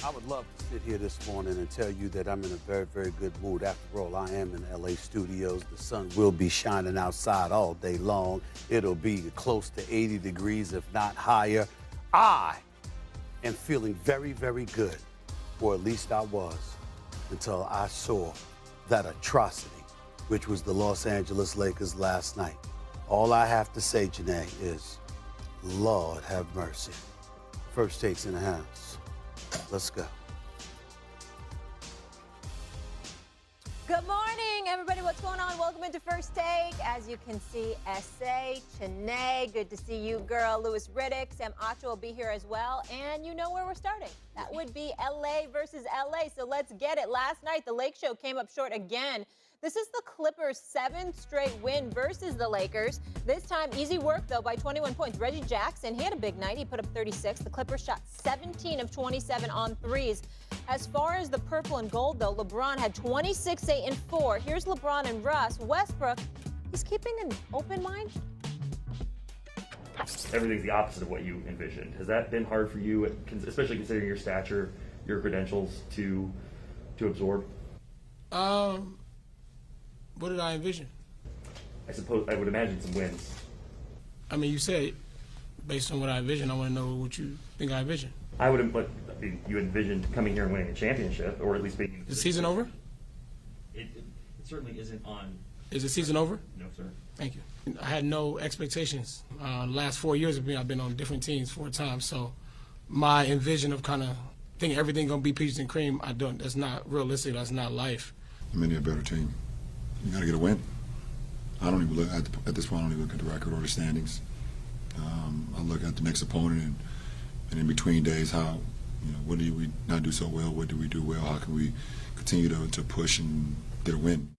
I would love to sit here this morning and tell you that I'm in a very, very good mood. After all, I am in LA studios. The sun will be shining outside all day long. It'll be close to 80 degrees, if not higher. I am feeling very, very good, or at least I was, until I saw that atrocity, which was the Los Angeles Lakers last night. All I have to say, Janae, is Lord have mercy. First takes in the house. Let's go. Good morning, everybody. What's going on? Welcome into First Take. As you can see, S.A., Chanae, good to see you, girl. Lewis Riddick, Sam Acho will be here as well. And you know where we're starting. That would be L.A. versus L.A. So let's get it. Last night, the Lake Show came up short again. This is the Clippers' seventh straight win versus the Lakers. This time, easy work, though, by 21 points. Reggie Jackson, he had a big night. He put up 36. The Clippers shot 17 of 27 on threes. As far as the purple and gold, though, LeBron had 26, 8, and 4. Here's LeBron and Russ. Westbrook, he's keeping an open mind. Everything's the opposite of what you envisioned. Has that been hard for you, especially considering your stature, your credentials, to absorb? What did I envision? I would imagine some wins. I mean, you said based on what I envisioned. I want to know what you think I envisioned. You envisioned coming here and winning a championship, or at least being. Is the season over? It certainly isn't on. Is the season over? No, sir. Thank you. I had no expectations. The last 4 years of me, I've been on different teams 4 times. So my envision of kind of thinking everything gonna be peaches and cream, I don't. That's not realistic. That's not life. I'm in a better team. You got to get a win. I don't even look at this point. I don't even look at the record or the standings. I look at the next opponent and in between days, how what do we not do so well? What do we do well? How can we continue to push and get a win?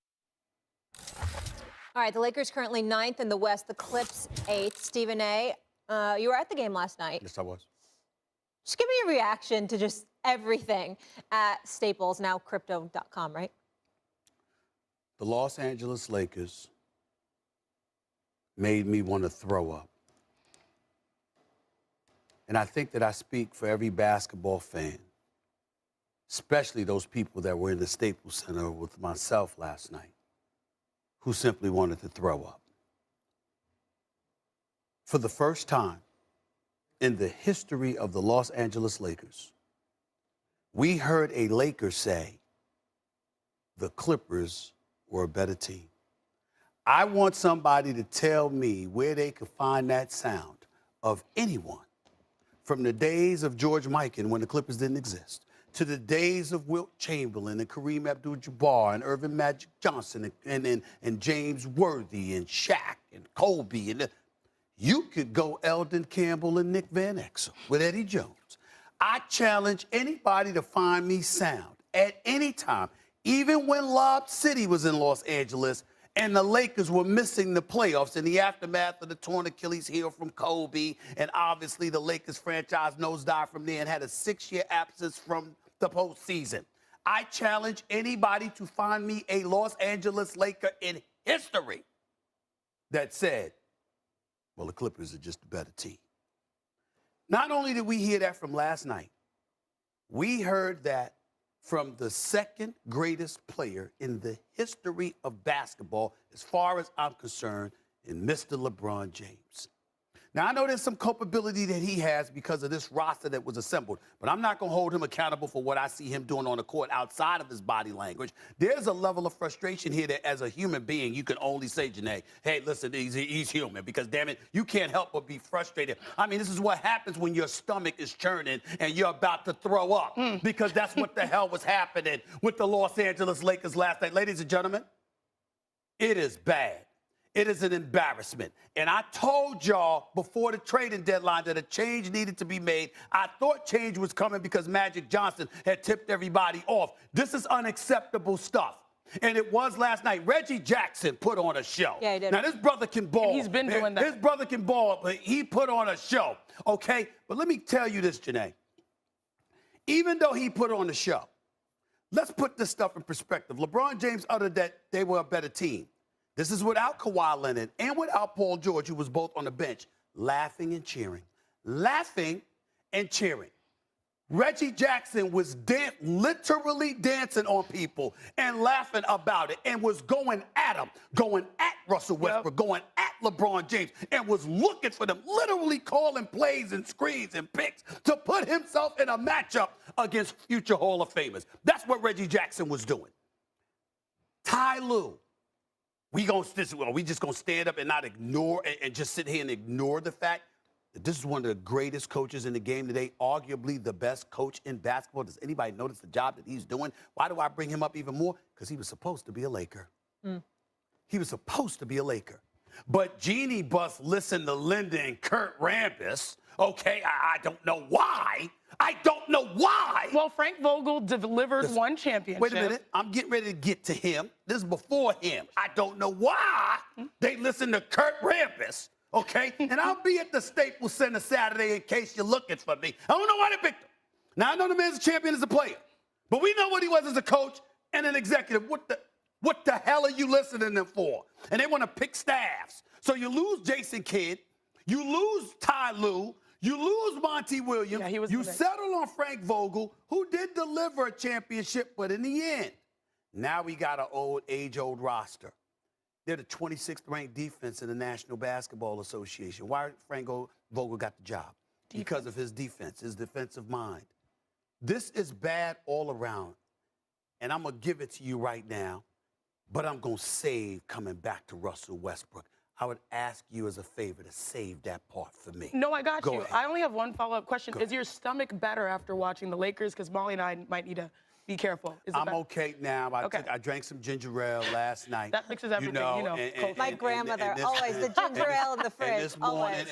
All right, the Lakers currently 9th in the West, the Clips 8th. Stephen A., you were at the game last night. Yes, I was. Just give me your reaction to just everything at Staples, now crypto.com, right? The Los Angeles Lakers made me want to throw up. And I think that I speak for every basketball fan, especially those people that were in the Staples Center with myself last night, who simply wanted to throw up. For the first time in the history of the Los Angeles Lakers, we heard a Laker say, the Clippers were a better team. I want somebody to tell me where they could find that sound of anyone from the days of George Mikan when the Clippers didn't exist to the days of Wilt Chamberlain and Kareem Abdul-Jabbar and Irvin Magic Johnson and James Worthy and Shaq and Kobe. You could go Eldon Campbell and Nick Van Exel with Eddie Jones. I challenge anybody to find me sound at any time, even when Lob City was in Los Angeles and the Lakers were missing the playoffs in the aftermath of the torn Achilles heel from Kobe, and obviously the Lakers franchise nosedived from there and had a 6-year absence from the postseason. I challenge anybody to find me a Los Angeles Laker in history that said, well, the Clippers are just a better team. Not only did we hear that from last night, we heard that from the second greatest player in the history of basketball, as far as I'm concerned, in Mr. LeBron James. Now, I know there's some culpability that he has because of this roster that was assembled, but I'm not going to hold him accountable for what I see him doing on the court outside of his body language. There's a level of frustration here that as a human being, you can only say, Janae, hey, listen, he's human, because, damn it, you can't help but be frustrated. I mean, this is what happens when your stomach is churning and you're about to throw up, because that's what the hell was happening with the Los Angeles Lakers last night. Ladies and gentlemen, it is bad. It is an embarrassment. And I told y'all before the trading deadline that a change needed to be made. I thought change was coming because Magic Johnson had tipped everybody off. This is unacceptable stuff. And it was last night. Reggie Jackson put on a show. Yeah, he did. Now, this brother can ball. And he's been doing that. This brother can ball, but he put on a show, okay? But let me tell you this, Janae. Even though he put on a show, let's put this stuff in perspective. LeBron James uttered that they were a better team. This is without Kawhi Leonard and without Paul George, who was both on the bench, laughing and cheering. Laughing and cheering. Reggie Jackson was literally dancing on people and laughing about it and was going at him, going at Russell Westbrook, going at LeBron James, and was looking for them, literally calling plays and screens and picks to put himself in a matchup against future Hall of Famers. That's what Reggie Jackson was doing. Ty Lue, we just gonna stand up and not ignore and just sit here and ignore the fact that this is one of the greatest coaches in the game today, arguably the best coach in basketball. Does anybody notice the job that he's doing? Why do I bring him up even more? Because he was supposed to be a Laker. He was supposed to be a Laker. But Jeannie Buss listened to Linda and Kurt Rambis. Okay, I don't know why. I don't know why. Well, Frank Vogel delivered one championship. Wait a minute. I'm getting ready to get to him. This is before him. I don't know why they listened to Kurt Rambis. Okay? And I'll be at the Staples Center Saturday in case you're looking for me. I don't know why they picked him. Now, I know the man's a champion as a player, but we know what he was as a coach and an executive. What the hell are you listening to them for? And they want to pick staffs. So you lose Jason Kidd, you lose Ty Lue, you lose Monty Williams, you settle on Frank Vogel, who did deliver a championship, but in the end, now we got an age-old roster. They're the 26th ranked defense in the National Basketball Association. Why Frank Vogel got the job? Because of his defense, his defensive mind. This is bad all around. And I'm going to give it to you right now, but I'm going to save coming back to Russell Westbrook. I would ask you as a favor to save that part for me. No, I got you. Ahead. I only have one follow-up question. Is your stomach better after watching the Lakers? Because Molly and I might need to be careful. I'm okay now. I drank some ginger ale last night. That fixes everything, My grandmother, always the ginger ale in the fridge.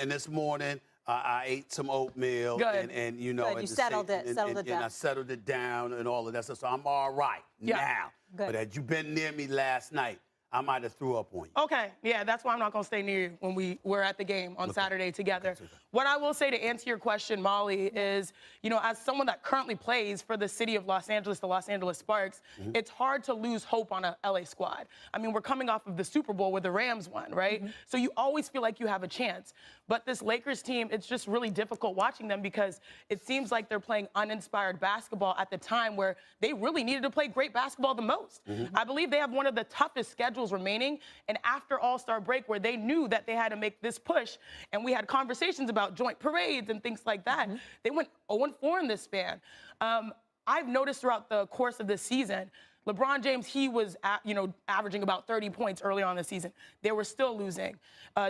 And this morning, I ate some oatmeal. Good. And Good. You settled it down. And I settled it down and all of that stuff. So I'm all right now. Good. But had you been near me last night, I might have threw up on you. Okay, yeah, that's why I'm not going to stay near you when we were at the game on Saturday together. What I will say to answer your question, Molly, is, as someone that currently plays for the city of Los Angeles, the Los Angeles Sparks, it's hard to lose hope on a LA squad. I mean, we're coming off of the Super Bowl where the Rams won, right? So you always feel like you have a chance. But this Lakers team, it's just really difficult watching them because it seems like they're playing uninspired basketball at the time where they really needed to play great basketball the most. I believe they have one of the toughest schedules remaining, and after All-Star break where they knew that they had to make this push, and we had conversations about joint parades and things like that, they went 0-4 in this span. I've noticed throughout the course of this season, LeBron James, he was averaging about 30 points early on in the season. They were still losing.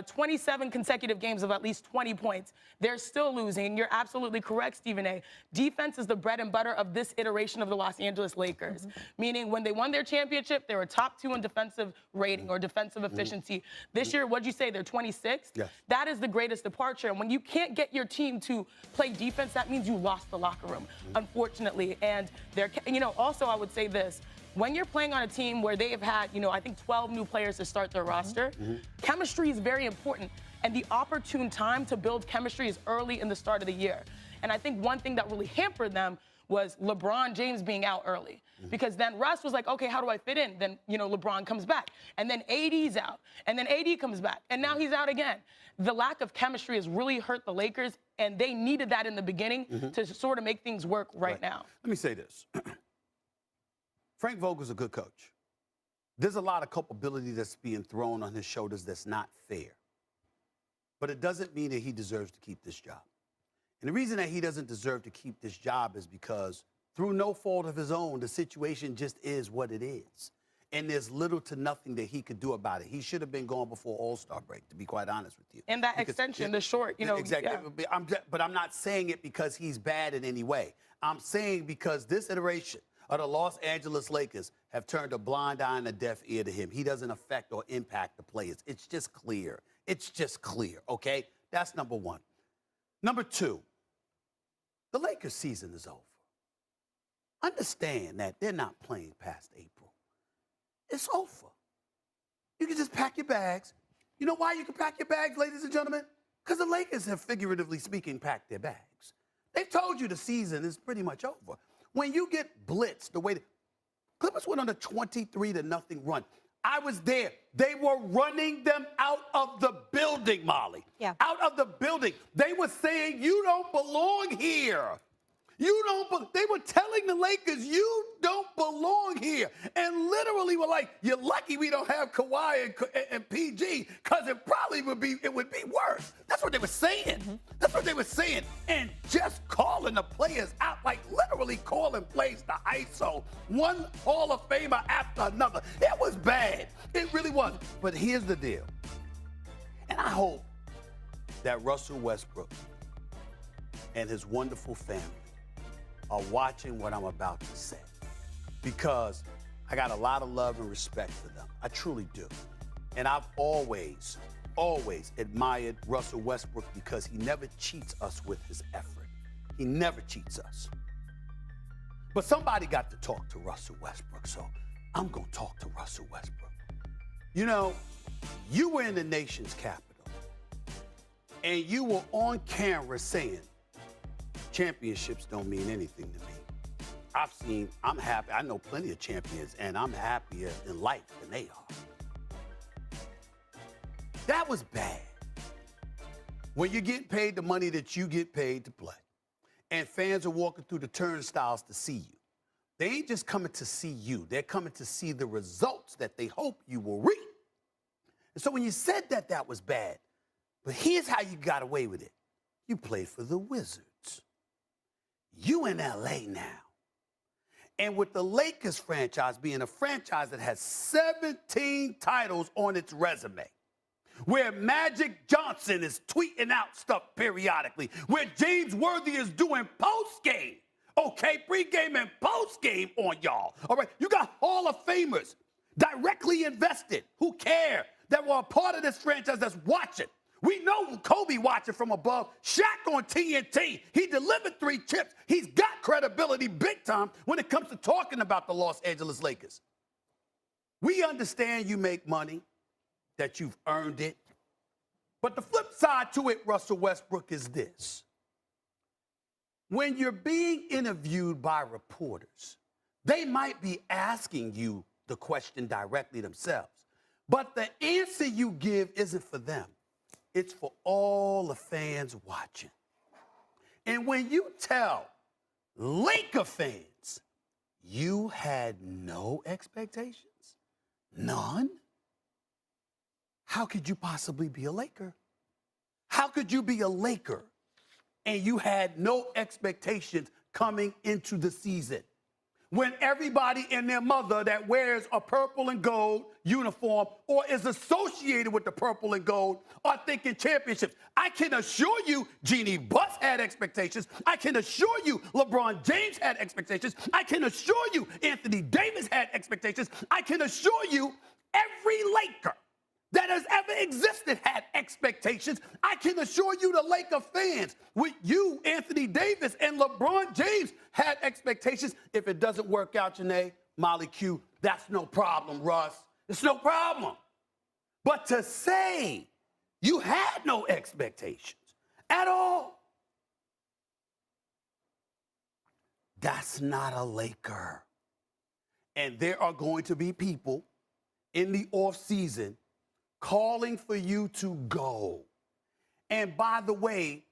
27 consecutive games of at least 20 points. They're still losing. You're absolutely correct, Stephen A. Defense is the bread and butter of this iteration of the Los Angeles Lakers. Meaning when they won their championship, they were top 2 in defensive rating or defensive efficiency. This year, what'd you say? They're 26th? Yes. That is the greatest departure. And when you can't get your team to play defense, that means you lost the locker room, unfortunately. And they're, also I would say this. When you're playing on a team where they have had, I think 12 new players to start their roster, chemistry is very important. And the opportune time to build chemistry is early in the start of the year. And I think one thing that really hampered them was LeBron James being out early. Because then Russ was like, okay, how do I fit in? Then, LeBron comes back. And then AD's out. And then AD comes back. And now he's out again. The lack of chemistry has really hurt the Lakers. And they needed that in the beginning to sort of make things work right now. Let me say this. Frank Vogel's a good coach. There's a lot of culpability that's being thrown on his shoulders that's not fair. But it doesn't mean that he deserves to keep this job. And the reason that he doesn't deserve to keep this job is because through no fault of his own, the situation just is what it is. And there's little to nothing that he could do about it. He should have been gone before All-Star break, to be quite honest with you. And that extension, the short, Exactly. Yeah. But I'm not saying it because he's bad in any way. I'm saying because this iteration of the Los Angeles Lakers have turned a blind eye and a deaf ear to him. He doesn't affect or impact the players. It's just clear. It's just clear, okay? That's number one. Number two, the Lakers season is over. Understand that they're not playing past April. It's over. You can just pack your bags. You know why you can pack your bags, ladies and gentlemen? Because the Lakers have, figuratively speaking, packed their bags. They've told you the season is pretty much over. When you get blitzed the way the Clippers went on a 23-0 run. I was there. They were running them out of the building, Molly. Yeah. Out of the building. They were saying, you don't belong here. They were telling the Lakers, you don't belong here. And literally were like, you're lucky we don't have Kawhi and PG, because it would be worse. That's what they were saying. That's what they were saying. And just calling the players out, like literally calling plays to ISO, one Hall of Famer after another. It was bad. It really was. But here's the deal. And I hope that Russell Westbrook and his wonderful family are watching what I'm about to say, because I got a lot of love and respect for them. I truly do. And I've always admired Russell Westbrook because he never cheats us with his effort. He never cheats us. But somebody got to talk to Russell Westbrook, so I'm going to talk to Russell Westbrook. You know, you were in the nation's capital, and you were on camera saying, championships don't mean anything to me. I'm happy. I know plenty of champions, and I'm happier in life than they are. That was bad. When you're getting paid the money that you get paid to play, and fans are walking through the turnstiles to see you, they ain't just coming to see you. They're coming to see the results that they hope you will reap. And so when you said that, that was bad. But here's how you got away with it. You played for the Wizards. You in LA now. And with the Lakers franchise being a franchise that has 17 titles on its resume, where Magic Johnson is tweeting out stuff periodically, where James Worthy is doing post-game, okay, pre-game and post-game on y'all. All right, you got Hall of Famers directly invested who care, that were a part of this franchise that's watching. We know Kobe watching from above. Shaq on TNT. He delivered 3 chips. He's got credibility big time when it comes to talking about the Los Angeles Lakers. We understand you make money, that you've earned it. But the flip side to it, Russell Westbrook, is this. When you're being interviewed by reporters, they might be asking you the question directly themselves. But the answer you give isn't for them. It's for all the fans watching. And when you tell Laker fans you had no expectations, none, how could you possibly be a Laker? How could you be a Laker and you had no expectations coming into the season? When everybody and their mother that wears a purple and gold uniform or is associated with the purple and gold are thinking championships. I can assure you Jeannie Buss had expectations. I can assure you LeBron James had expectations. I can assure you Anthony Davis had expectations. I can assure you every Laker that has ever existed had expectations. I can assure you the Laker fans, with you, Anthony Davis, and LeBron James had expectations. If it doesn't work out, Janae, Molly Q, that's no problem, Russ. It's no problem. But to say you had no expectations at all, that's not a Laker. And there are going to be people in the offseason calling for you to go. And by the way,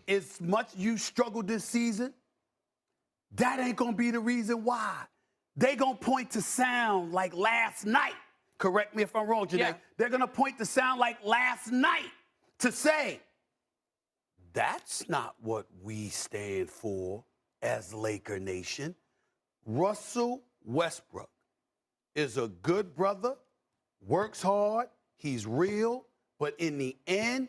as much you struggled this season, that ain't gonna be the reason why. They gonna point to sound like last night. Correct me if I'm wrong, Janae. Yeah. They're gonna point to sound like last night to say, that's not what we stand for as Laker Nation. Russell Westbrook is a good brother, works hard, he's real, but in the end,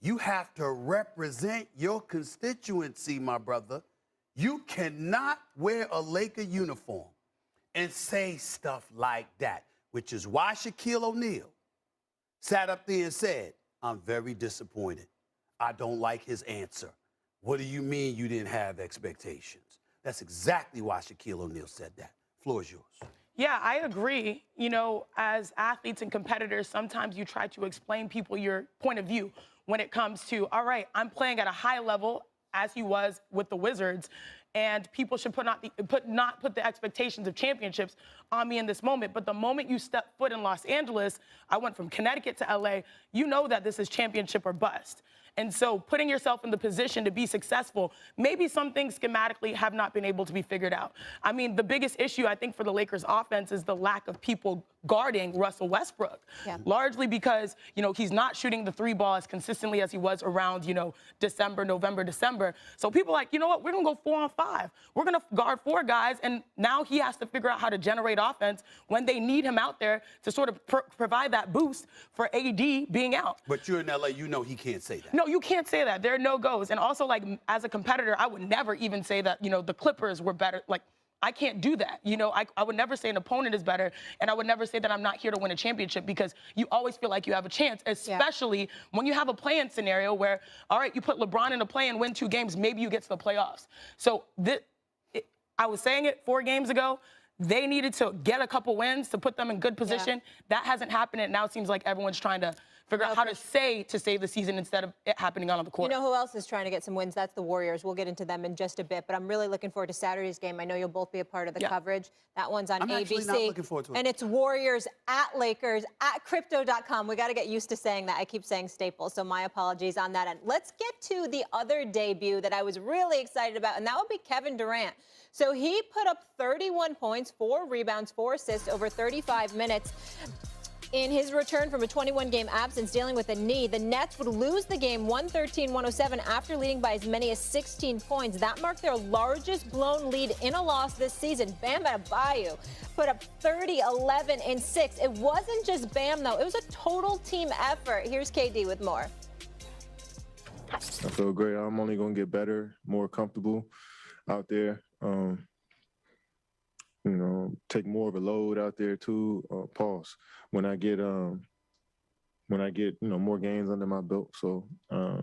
you have to represent your constituency, my brother. You cannot wear a Laker uniform and say stuff like that, which is why Shaquille O'Neal sat up there and said, I'm very disappointed. I don't like his answer. What do you mean you didn't have expectations? That's exactly why Shaquille O'Neal said that. Floor is yours. Yeah, I agree. You know, as athletes and competitors, sometimes you try to explain people your point of view when it comes to, all right, I'm playing at a high level, as he was with the Wizards, and people should not put the expectations of championships on me in this moment. But the moment you step foot in Los Angeles, I went from Connecticut to LA, you know that this is championship or bust. And so putting yourself in the position to be successful, maybe some things schematically have not been able to be figured out. I mean, the biggest issue, I think, for the Lakers offense is the lack of people guarding Russell Westbrook. Yeah. Largely because, he's not shooting the three ball as consistently as he was around, December, November, December. So people are like, you know what, we're going to go 4-on-5. We're going to guard 4 guys, and now he has to figure out how to generate offense when they need him out there to sort of provide that boost for AD being out. But you're in LA, he can't say that. No, you can't say that. There are no goes. And also, like, as a competitor, I would never even say that, the Clippers were better. Like, I can't do that. I would never say an opponent is better, and I would never say that I'm not here to win a championship, because you always feel like you have a chance, especially when you have a play-in scenario where, all right, you put LeBron in a play and win 2 games, maybe you get to the playoffs. So I was saying it 4 games ago. They needed to get a couple wins to put them in good position. That hasn't happened, and now it seems like everyone's trying to figure out how to save the season instead of it happening on the court. You know who else is trying to get some wins? That's the Warriors. We'll get into them in just a bit, but I'm really looking forward to Saturday's game. I know you'll both be a part of the coverage. That one's on ABC. I'm actually not looking forward to it. And it's Warriors at Lakers at Crypto.com. We got to get used to saying that. I keep saying Staples, so my apologies on that end. Let's get to the other debut that I was really excited about, and that would be Kevin Durant. So he put up 31 points, 4 rebounds, 4 assists over 35 minutes. In his return from a 21-game absence dealing with a knee, the Nets would lose the game 113-107 after leading by as many as 16 points. That marked their largest blown lead in a loss this season. Bam Adebayo put up 30, 11, and 6. It wasn't just Bam, though. It was a total team effort. Here's KD with more. I feel great. I'm only going to get better, more comfortable out there. Take more of a load out there too. Pause. When I get more games under my belt. So I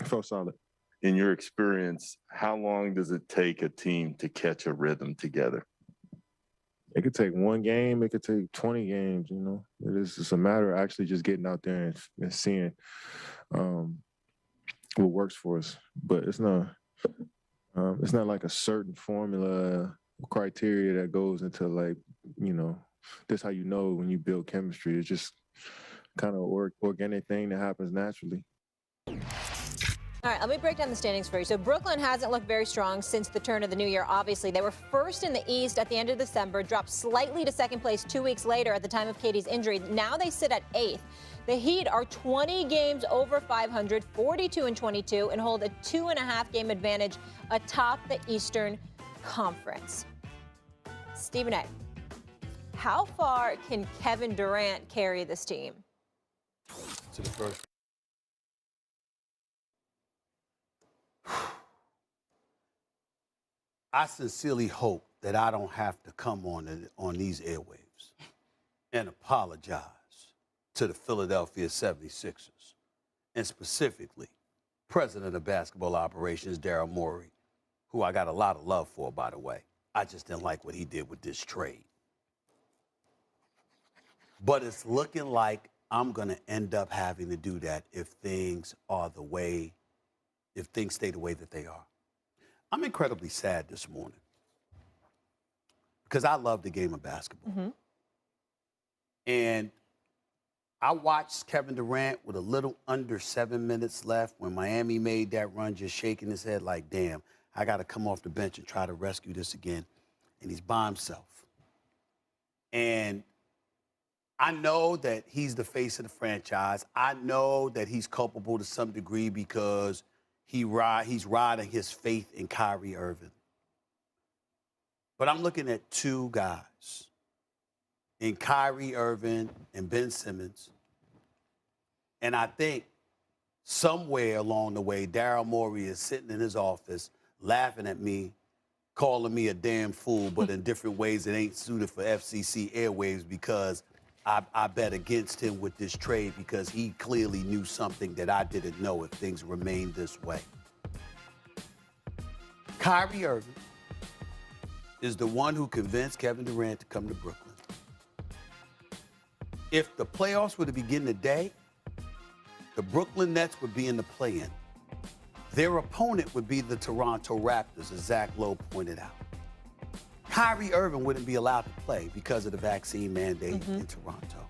felt solid. In your experience, how long does it take a team to catch a rhythm together? It could take 1 game. It could take 20 games. It is just a matter of actually just getting out there and seeing what works for us. But it's not like a certain formula, criteria that goes into this how when you build chemistry. It's just kind of organic thing that happens naturally. All right, let me break down the standings for you. So Brooklyn hasn't looked very strong since the turn of the new year, obviously. They were first in the East at the end of December, dropped slightly to second place 2 weeks later at the time of Katie's injury. Now they sit at 8th. The Heat are 20 games over 500, 42-22, and hold a 2.5-game advantage atop the Eastern Conference. Stephen A., how far can Kevin Durant carry this team? To the first. I sincerely hope that I don't have to come on these airwaves and apologize to the Philadelphia 76ers, and specifically President of Basketball Operations, Daryl Morey, who I got a lot of love for, by the way. I just didn't like what he did with this trade. But it's looking like I'm going to end up having to do that if things stay the way that they are. I'm incredibly sad this morning because I love the game of basketball. Mm-hmm. And I watched Kevin Durant with a little under 7 minutes left when Miami made that run, just shaking his head like, damn, I got to come off the bench and try to rescue this again. And he's by himself. And I know that he's the face of the franchise. I know that he's culpable to some degree because he's riding his faith in Kyrie Irving. But I'm looking at 2 guys, in Kyrie Irving and Ben Simmons. And I think somewhere along the way, Daryl Morey is sitting in his office laughing at me, calling me a damn fool, but in different ways that ain't suited for FCC airwaves because I bet against him with this trade because he clearly knew something that I didn't know if things remained this way. Kyrie Irving is the one who convinced Kevin Durant to come to Brooklyn. If the playoffs were to begin today, the Brooklyn Nets would be in the play-in. Their opponent would be the Toronto Raptors, as Zach Lowe pointed out. Kyrie Irving wouldn't be allowed to play because of the vaccine mandate in Toronto.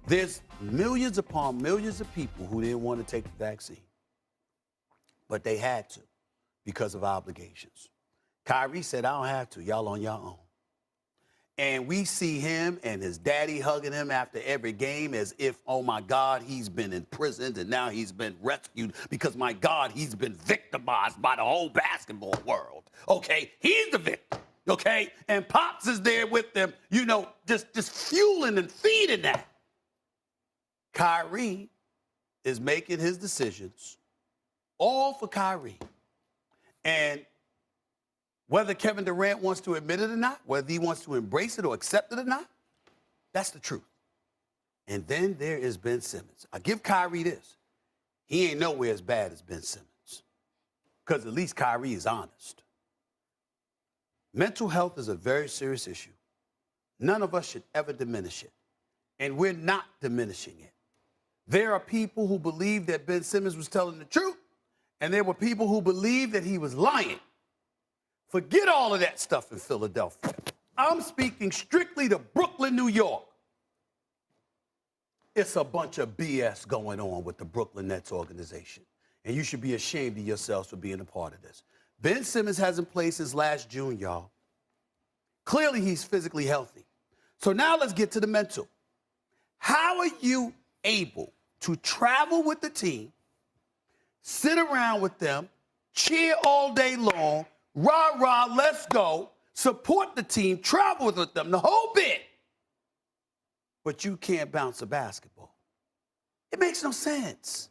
There's millions upon millions of people who didn't want to take the vaccine, but they had to because of obligations. Kyrie said, I don't have to. Y'all on your own. And we see him and his daddy hugging him after every game as if, oh, my God, he's been imprisoned and now he's been rescued because, my God, he's been victimized by the whole basketball world. Okay, he's the victim, okay? And Pops is there with them, you know, just fueling and feeding that. Kyrie is making his decisions all for Kyrie. And whether Kevin Durant wants to admit it or not, whether he wants to embrace it or accept it or not, that's the truth. And then there is Ben Simmons. I give Kyrie this. He ain't nowhere as bad as Ben Simmons. Because at least Kyrie is honest. Mental health is a very serious issue. None of us should ever diminish it. And we're not diminishing it. There are people who believe that Ben Simmons was telling the truth, and there were people who believed that he was lying. Forget all of that stuff in Philadelphia. I'm speaking strictly to Brooklyn, New York. It's a bunch of BS going on with the Brooklyn Nets organization. And you should be ashamed of yourselves for being a part of this. Ben Simmons hasn't played since last June, y'all. Clearly, he's physically healthy. So now let's get to the mental. How are you able to travel with the team, sit around with them, cheer all day long, rah, rah, let's go, support the team, travel with them, the whole bit, but you can't bounce a basketball? It makes no sense.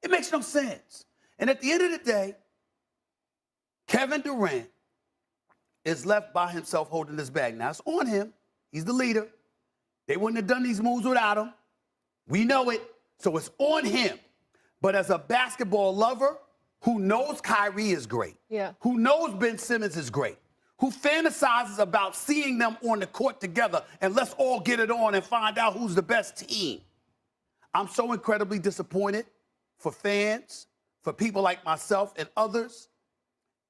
It makes no sense. And at the end of the day, Kevin Durant is left by himself holding this bag. Now, it's on him. He's the leader. They wouldn't have done these moves without him. We know it. So it's on him. But as a basketball lover who knows Kyrie is great, who knows Ben Simmons is great, who fantasizes about seeing them on the court together and let's all get it on and find out who's the best team, I'm so incredibly disappointed for fans, for people like myself and others,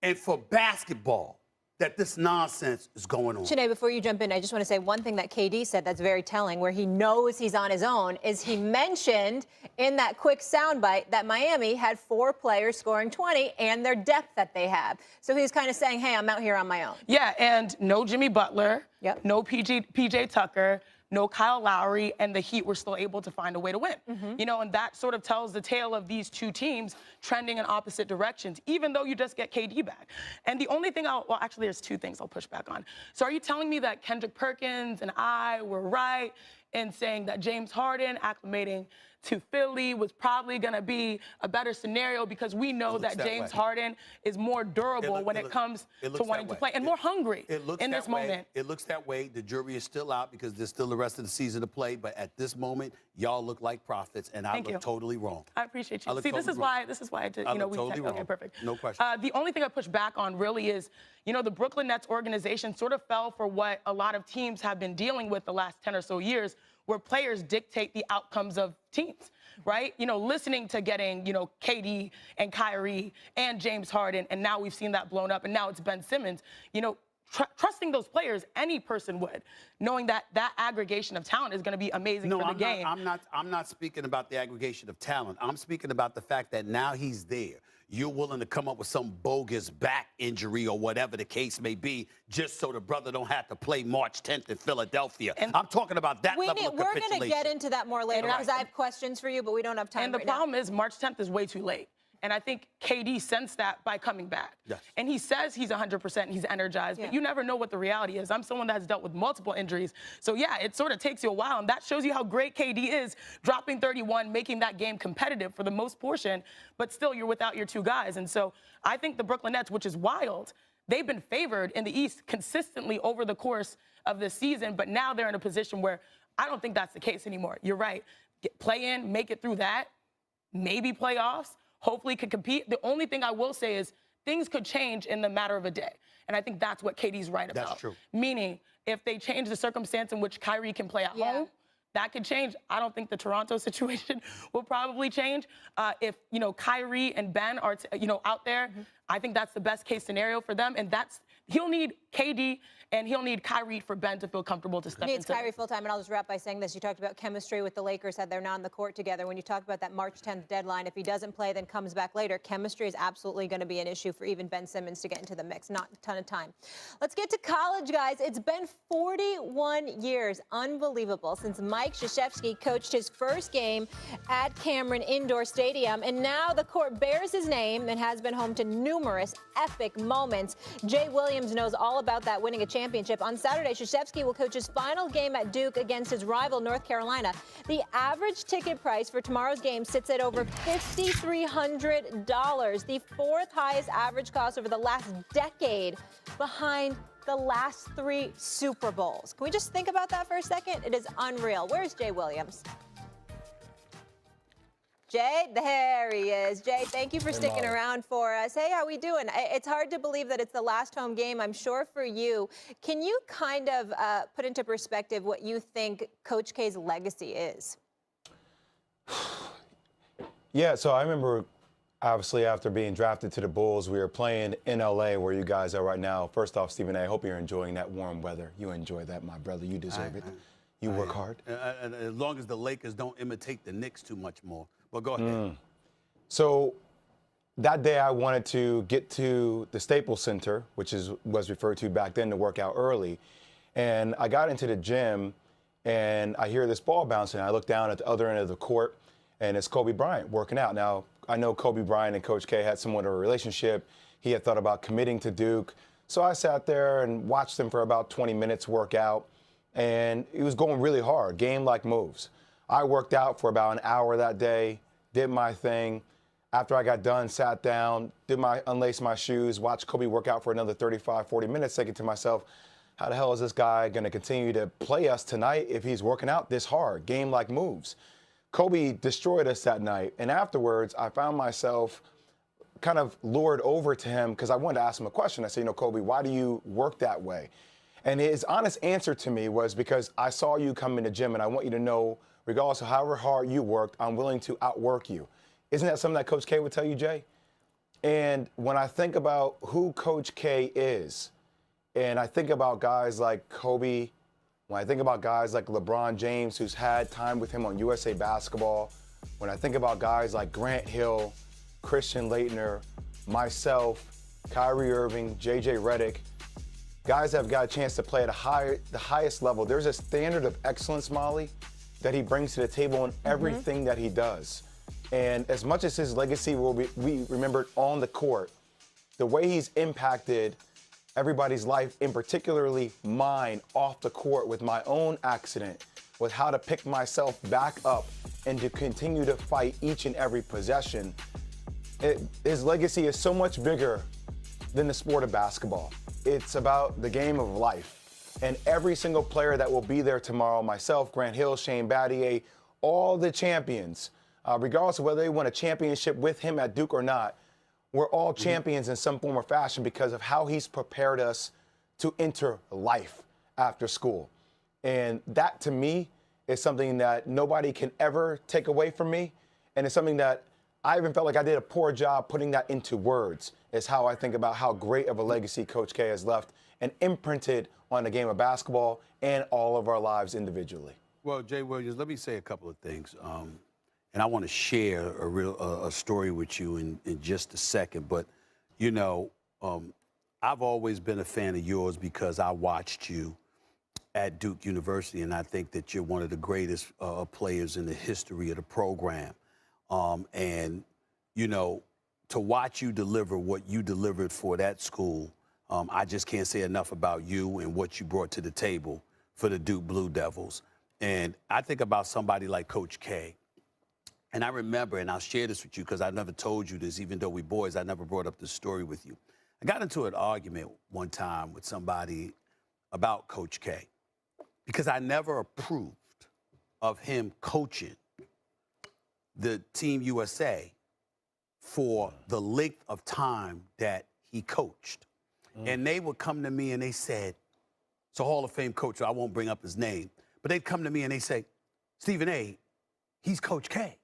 and for basketball that this nonsense is going on. Sinead, before you jump in, I just want to say one thing that KD said that's very telling, where he knows he's on his own, is he mentioned in that quick soundbite that Miami had 4 players scoring 20 and their depth that they have. So he's kind of saying, hey, I'm out here on my own. Yeah, and no Jimmy Butler, no PJ Tucker, no Kyle Lowry, and the Heat were still able to find a way to win. You know, and that sort of tells the tale of these two teams trending in opposite directions, even though you just get KD back. And the only thing well, actually, there's 2 things I'll push back on. So are you telling me that Kendrick Perkins and I were right in saying that James Harden acclimating to Philly was probably going to be a better scenario because we know that James Harden is more durable when it comes to wanting to play and more hungry in this moment. It looks that way. The jury is still out because there's still the rest of the season to play. But at this moment, y'all look like prophets, and I look totally wrong. I appreciate you. See, this is why I did. You know, we totally wrong. Okay, perfect. No question. The only thing I push back on really is, you know, the Brooklyn Nets organization sort of fell for what a lot of teams have been dealing with the last 10 or so years, where players dictate the outcomes of teams, right? You know, listening to getting, you know, KD and Kyrie and James Harden, and now we've seen that blown up, and now it's Ben Simmons. You know, trusting those players, any person would, knowing that that aggregation of talent is going to be amazing for the game. I'm not speaking about the aggregation of talent. I'm speaking about the fact that now he's there. You're willing to come up with some bogus back injury or whatever the case may be, just so the brother don't have to play March 10th in Philadelphia. And I'm talking about that level of capitulation. We're going to get into that more later because I have questions for you, but we don't have time. And the problem is March 10th is way too late. And I think KD sensed that by coming back. Yes. And he says he's 100%, he's energized, but you never know what the reality is. I'm someone that has dealt with multiple injuries. So, yeah, it sort of takes you a while, and that shows you how great KD is, dropping 31, making that game competitive for the most portion, but still you're without your 2 guys. And so I think the Brooklyn Nets, which is wild, they've been favored in the East consistently over the course of this season, but now they're in a position where I don't think that's the case anymore. You're right. Play in, make it through that, maybe playoffs. Hopefully could compete. The only thing I will say is things could change in the matter of a day. And I think that's what KD's right about. That's true. Meaning, if they change the circumstance in which Kyrie can play at home, that could change. I don't think the Toronto situation will probably change. If, you know, Kyrie and Ben are, you know, out there, I think that's the best case scenario for them. And that's he'll need KD and he'll need Kyrie for Ben to feel comfortable to step He needs into. Kyrie full time, and I'll just wrap by saying this. You talked about chemistry with the Lakers, how they're not on the court together. When you talk about that March 10th deadline, if he doesn't play, then comes back later, chemistry is absolutely going to be an issue for even Ben Simmons to get into the mix. Not a ton of time. Let's get to college, guys. It's been 41 years, unbelievable, since Mike Krzyzewski coached his first game at Cameron Indoor Stadium, and now the court bears his name and has been home to numerous epic moments. Jay Williams knows all about that, winning a championship. On Saturday, Krzyzewski will coach his final game at Duke against his rival, North Carolina. The average ticket price for tomorrow's game sits at over $5,300, the fourth highest average cost over the last decade, behind the last 3 Super Bowls. Can we just think about that for a second? It is unreal. Where's Jay Williams? Jay, there he is. Jay, thank you for sticking around for us. Hey, how we doing? It's hard to believe that it's the last home game, I'm sure, for you. Can you kind of put into perspective what you think Coach K's legacy is? Yeah, so I remember, obviously, after being drafted to the Bulls, we were playing in L.A., where you guys are right now. First off, Stephen A., I hope you're enjoying that warm weather. You enjoy that, my brother. You deserve it. You work hard. And as long as the Lakers don't imitate the Knicks too much more. Well, go ahead. So that day I wanted to get to the Staples Center, which was referred to back then, to work out early. And I got into the gym, and I hear this ball bouncing. I look down at the other end of the court, and it's Kobe Bryant working out. Now, I know Kobe Bryant and Coach K had somewhat of a relationship. He had thought about committing to Duke. So I sat there and watched him for about 20 minutes work out, and he was going really hard, game-like moves. I worked out for about an hour that day, did my thing. After I got done, sat down, unlaced my shoes, watched Kobe work out for another 35, 40 minutes, thinking to myself, how the hell is this guy going to continue to play us tonight if he's working out this hard, game-like moves? Kobe destroyed us that night, and afterwards, I found myself kind of lured over to him because I wanted to ask him a question. I said, Kobe, why do you work that way? And his honest answer to me was, because I saw you come in the gym, and I want you to know, regardless of however hard you worked, I'm willing to outwork you. Isn't that something that Coach K would tell you, Jay? And when I think about who Coach K is, and I think about guys like Kobe, when I think about guys like LeBron James, who's had time with him on USA Basketball, when I think about guys like Grant Hill, Christian Laettner, myself, Kyrie Irving, JJ Redick, guys that have got a chance to play at the highest level, there's a standard of excellence, Molly, that he brings to the table in everything that he does. And as much as his legacy will be remembered on the court, the way he's impacted everybody's life, in particularly mine, off the court with my own accident, with how to pick myself back up and to continue to fight each and every possession, his legacy is so much bigger than the sport of basketball. It's about the game of life. And every single player that will be there tomorrow, myself, Grant Hill, Shane Battier, all the champions, regardless of whether they won a championship with him at Duke or not, we're all champions in some form or fashion because of how he's prepared us to enter life after school. And that, to me, is something that nobody can ever take away from me. And it's something that I even felt like I did a poor job putting that into words, is how I think about how great of a legacy Coach K has left and imprinted on the game of basketball and all of our lives individually. Well, Jay Williams, let me say a couple of things. And I want to share a story with you in just a second. But, I've always been a fan of yours because I watched you at Duke University, and I think that you're one of the greatest players in the history of the program. And, to watch you deliver what you delivered for that school, I just can't say enough about you and what you brought to the table for the Duke Blue Devils. And I think about somebody like Coach K. And I remember, and I'll share this with you because I never told you this, even though we boys, I never brought up this story with you. I got into an argument one time with somebody about Coach K because I never approved of him coaching the Team USA for the length of time that he coached. And they would come to me and they said, it's a Hall of Fame coach, I won't bring up his name, but they'd come to me and they say, Stephen A., he's Coach K.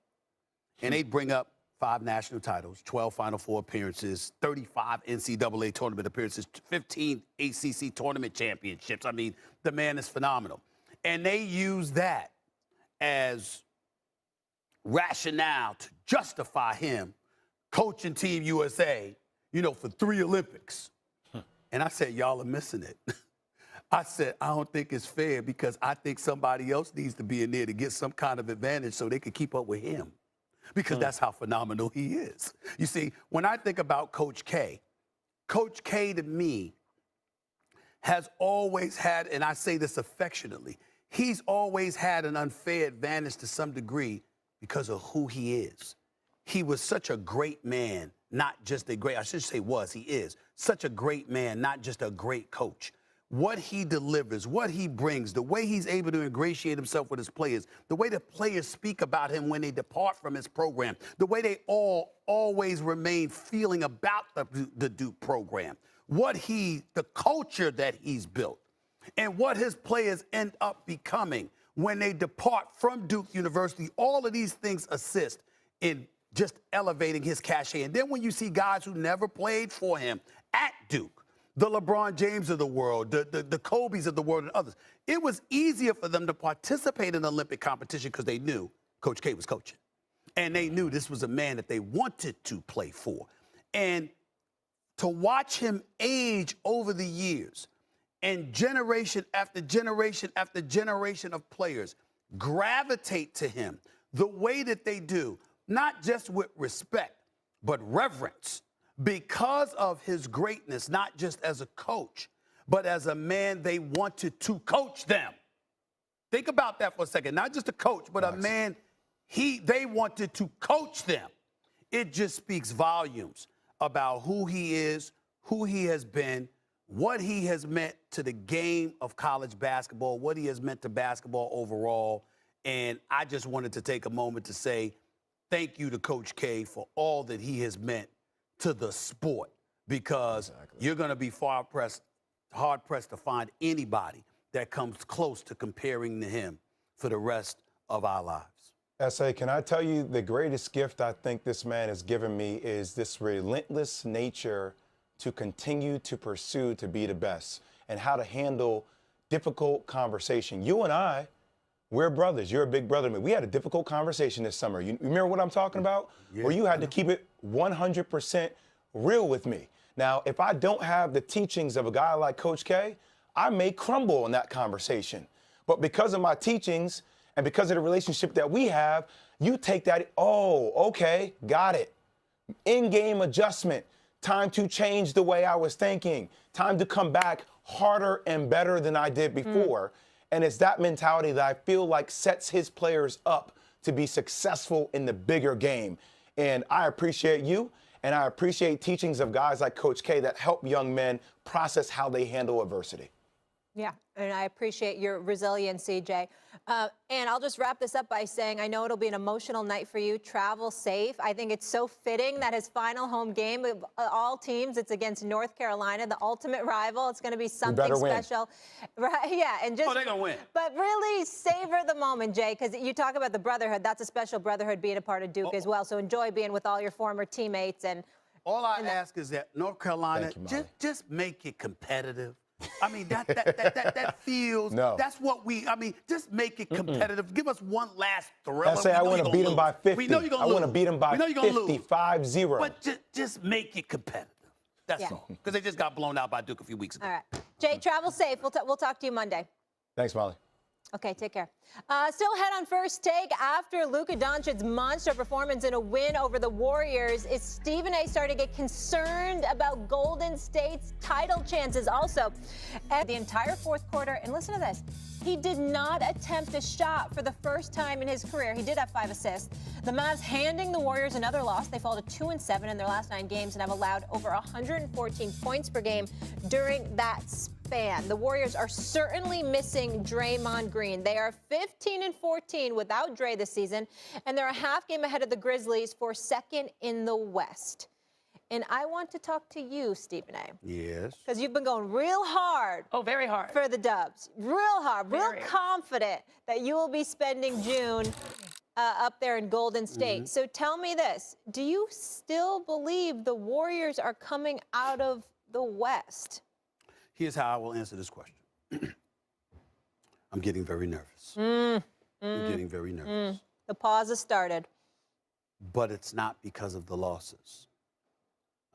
And they'd bring up 5 national titles, 12 Final Four appearances, 35 NCAA tournament appearances, 15 ACC tournament championships. I mean, the man is phenomenal. And they use that as rationale to justify him coaching Team USA, for 3 Olympics. And I said, y'all are missing it. I said, I don't think it's fair because I think somebody else needs to be in there to get some kind of advantage so they can keep up with him. Because that's how phenomenal he is. You see, when I think about Coach K to me has always had, and I say this affectionately, he's always had an unfair advantage to some degree because of who he is. He was such a great man, not just a great, I should say was, he is such a great man, not just a great coach. What he delivers, what he brings, the way he's able to ingratiate himself with his players, the way the players speak about him when they depart from his program, the way they all always remain feeling about the Duke program, the culture that he's built, and what his players end up becoming when they depart from Duke University. All of these things assist in just elevating his cachet. And then when you see guys who never played for him at Duke, the LeBron James of the world, the Kobe's of the world, and others, it was easier for them to participate in Olympic competition because they knew Coach K was coaching. And they knew this was a man that they wanted to play for. And to watch him age over the years and generation after generation after generation of players gravitate to him the way that they do, not just with respect, but reverence, because of his greatness, not just as a coach, but as a man they wanted to coach them. Think about that for a second. Not just a coach, but a man they wanted to coach them. It just speaks volumes about who he is, who he has been, what he has meant to the game of college basketball, what he has meant to basketball overall. And I just wanted to take a moment to say thank you to Coach K for all that he has meant to the sport, because you're going to be hard-pressed to find anybody that comes close to comparing to him for the rest of our lives. S.A., can I tell you the greatest gift I think this man has given me is this relentless nature to continue to pursue to be the best and how to handle difficult conversation. You and I, we're brothers. You're a big brother to me. We had a difficult conversation this summer. You remember what I'm talking about? Yeah, where you had to keep it 100% real with me. Now, if I don't have the teachings of a guy like Coach K, I may crumble in that conversation. But because of my teachings and because of the relationship that we have, you take that, oh, okay, got it. In-game adjustment. Time to change the way I was thinking. Time to come back harder and better than I did before. And it's that mentality that I feel like sets his players up to be successful in the bigger game. And I appreciate you, and I appreciate teachings of guys like Coach K that help young men process how they handle adversity. Yeah, and I appreciate your resiliency, Jay. And I'll just wrap this up by saying I know it'll be an emotional night for you. Travel safe. I think it's so fitting that his final home game of all teams, it's against North Carolina, the ultimate rival. It's going to be something special. Right? Yeah, and just, they're going to win. But really savor the moment, Jay, because you talk about the brotherhood. That's a special brotherhood being a part of Duke as well. So enjoy being with all your former teammates. And all I ask is that North Carolina, just make it competitive. I mean, that feels, that's what just make it competitive. Give us one last thriller. I say I want to beat them by 50. We know you're going to lose. I want to beat them by 55-0. But just make it competitive. That's all. Because they just got blown out by Duke a few weeks ago. All right. Jay, travel safe. We'll talk to you Monday. Thanks, Molly. Okay, take care. Still head on First Take after Luka Doncic's monster performance in a win over the Warriors. Is Stephen A. starting to get concerned about Golden State's title chances also? And the entire fourth quarter, and listen to this, he did not attempt a shot for the first time in his career. He did have 5 assists. The Mavs handing the Warriors another loss. They fall to 2-7 in their last 9 games and have allowed over 114 points per game during that span. The Warriors are certainly missing Draymond Green. They are 15-14 without Dre this season, and they're a half game ahead of the Grizzlies for second in the West. And I want to talk to you, Stephen A. Yes. Because you've been going real hard. Oh, very hard. For the Dubs. Real hard. Real confident that you will be spending June up there in Golden State. So tell me this. Do you still believe the Warriors are coming out of the West? Here's how I will answer this question. I'm getting very nervous. I'm getting very nervous. The pause has started. But it's not because of the losses.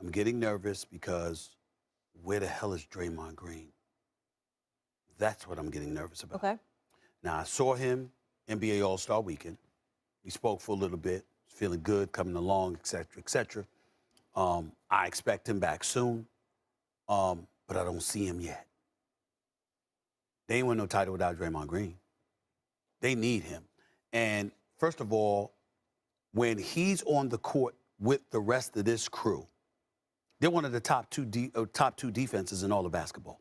I'm getting nervous because where the hell is Draymond Green? That's what I'm getting nervous about. Okay. Now, I saw him NBA All-Star Weekend. We spoke for a little bit, feeling good, coming along, et cetera, et cetera. I expect him back soon, but I don't see him yet. They ain't win no title without Draymond Green. They need him. And first of all, when he's on the court with the rest of this crew, they're one of the top two defenses in all of basketball.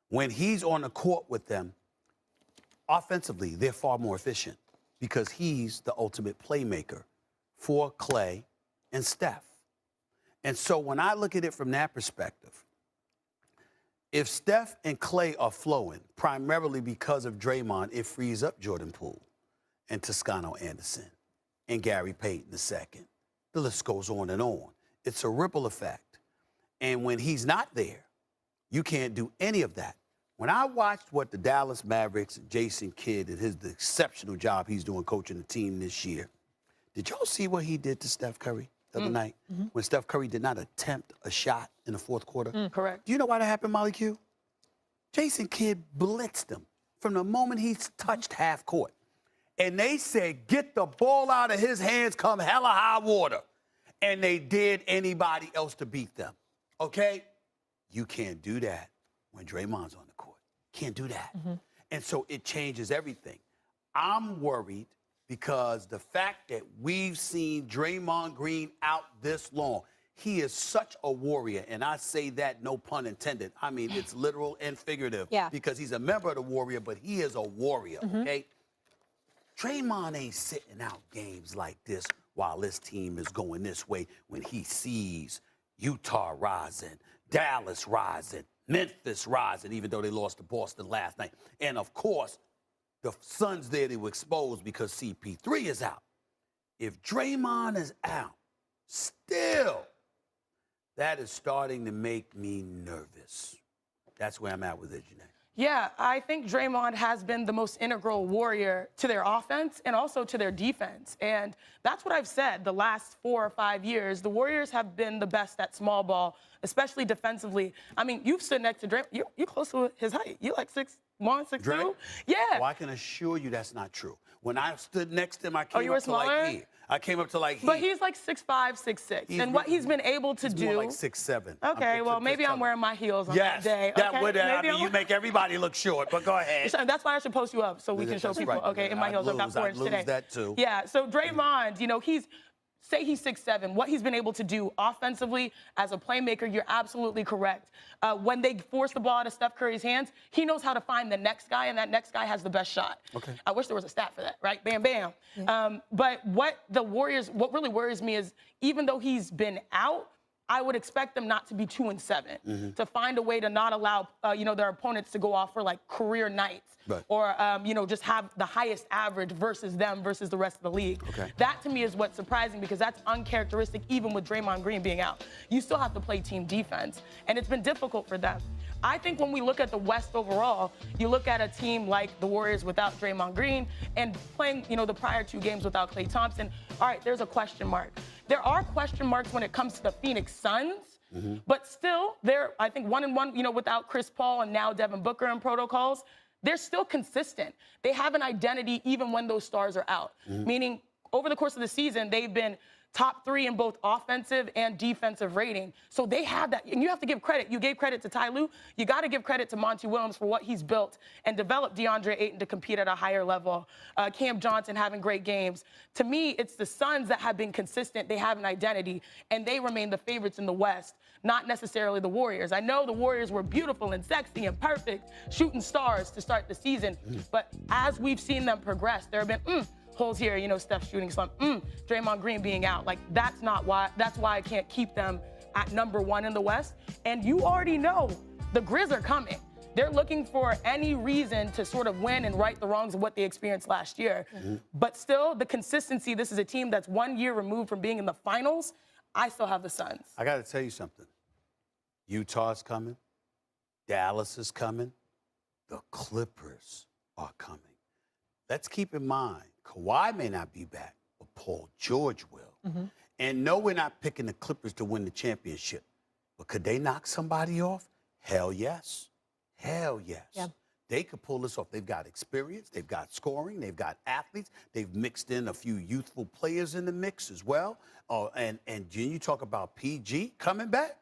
When he's on the court with them, offensively, they're far more efficient because he's the ultimate playmaker for Clay and Steph. And so when I look at it from that perspective, if Steph and Clay are flowing, primarily because of Draymond, it frees up Jordan Poole and Toscano Anderson and Gary Payton II. The list goes on and on. It's a ripple effect. And when he's not there, you can't do any of that. When I watched what the Dallas Mavericks, Jason Kidd, and the exceptional job he's doing coaching the team this year, did y'all see what he did to Steph Curry the other night? When Steph Curry did not attempt a shot in the fourth quarter? Correct. Do you know why that happened, Molly Q? Jason Kidd blitzed him from the moment he touched half court. And they said, get the ball out of his hands, come hella high water. And they did anybody else to beat them, okay? You can't do that when Draymond's on the court. Can't do that. And so it changes everything. I'm worried because the fact that we've seen Draymond Green out this long, he is such a warrior, and I say that no pun intended. I mean, it's literal and figurative because he's a member of the Warrior, but he is a warrior, okay? Draymond ain't sitting out games like this while this team is going this way when he sees Utah rising, Dallas rising, Memphis rising, even though they lost to Boston last night. And, of course, the Suns there they were exposed because CP3 is out. If Draymond is out, still, that is starting to make me nervous. That's where I'm at with it, Janae. Yeah, I think Draymond has been the most integral warrior to their offense and also to their defense. And that's what I've said the last 4 or 5 years. The Warriors have been the best at small ball, especially defensively. I mean, you've stood next to Draymond. You're close to his height. You're like 6'1", 6'2". Yeah. Well, I can assure you that's not true. When I stood next to him, I came you were up to like smaller? here. I came up to like here. But he's like 6'5", 6'6". And what he's been able to do. More like 6'7". Okay, well, maybe I'm wearing my heels on that day. That Okay, would, I maybe mean, you make everybody look short, but go ahead. That's why I should post you up so we can show That's people, right. okay, in my heels. I've got 4 inches today. I'd lose that too. Yeah, so Draymond, you know, say he's 6'7", what he's been able to do offensively as a playmaker, you're absolutely correct. When they force the ball out of Steph Curry's hands, he knows how to find the next guy, and that next guy has the best shot. Okay. I wish there was a stat for that, right? Bam, bam. Yeah. But what really worries me is even though he's been out, I would expect them not to be 2-7, to find a way to not allow, their opponents to go off for like career nights. Right. Or, just have the highest average versus them versus the rest of the league. Okay. That to me is what's surprising because that's uncharacteristic even with Draymond Green being out. You still have to play team defense, and it's been difficult for them. I think when we look at the West overall, you look at a team like the Warriors without Draymond Green and playing, the prior 2 games without Klay Thompson. All right, there's a question mark. There are question marks when it comes to the Phoenix Suns, but still, they're, I think, 1-1, without Chris Paul and now Devin Booker in protocols. They're still consistent. They have an identity even when those stars are out, meaning over the course of the season, they've been top 3 in both offensive and defensive rating. So they have that, and you have to give credit. You gave credit to Ty Lue. You got to give credit to Monty Williams for what he's built and developed DeAndre Ayton to compete at a higher level. Cam Johnson having great games. To me, it's the Suns that have been consistent. They have an identity, and they remain the favorites in the West, not necessarily the Warriors. I know the Warriors were beautiful and sexy and perfect, shooting stars to start the season, but as we've seen them progress, there have been holes here, Steph shooting slump, Draymond Green being out. Like, that's why I can't keep them at number 1 in the West. And you already know the Grizz are coming. They're looking for any reason to sort of win and right the wrongs of what they experienced last year. But still, the consistency, this is a team that's 1 year removed from being in the finals. I still have the Suns. I got to tell you something. Utah's coming. Dallas is coming. The Clippers are coming. Let's keep in mind, Kawhi may not be back, but Paul George will. And no, we're not picking the Clippers to win the championship. But could they knock somebody off? Hell yes. Hell yes. Yeah. They could pull this off. They've got experience. They've got scoring. They've got athletes. They've mixed in a few youthful players in the mix as well. And you talk about PG coming back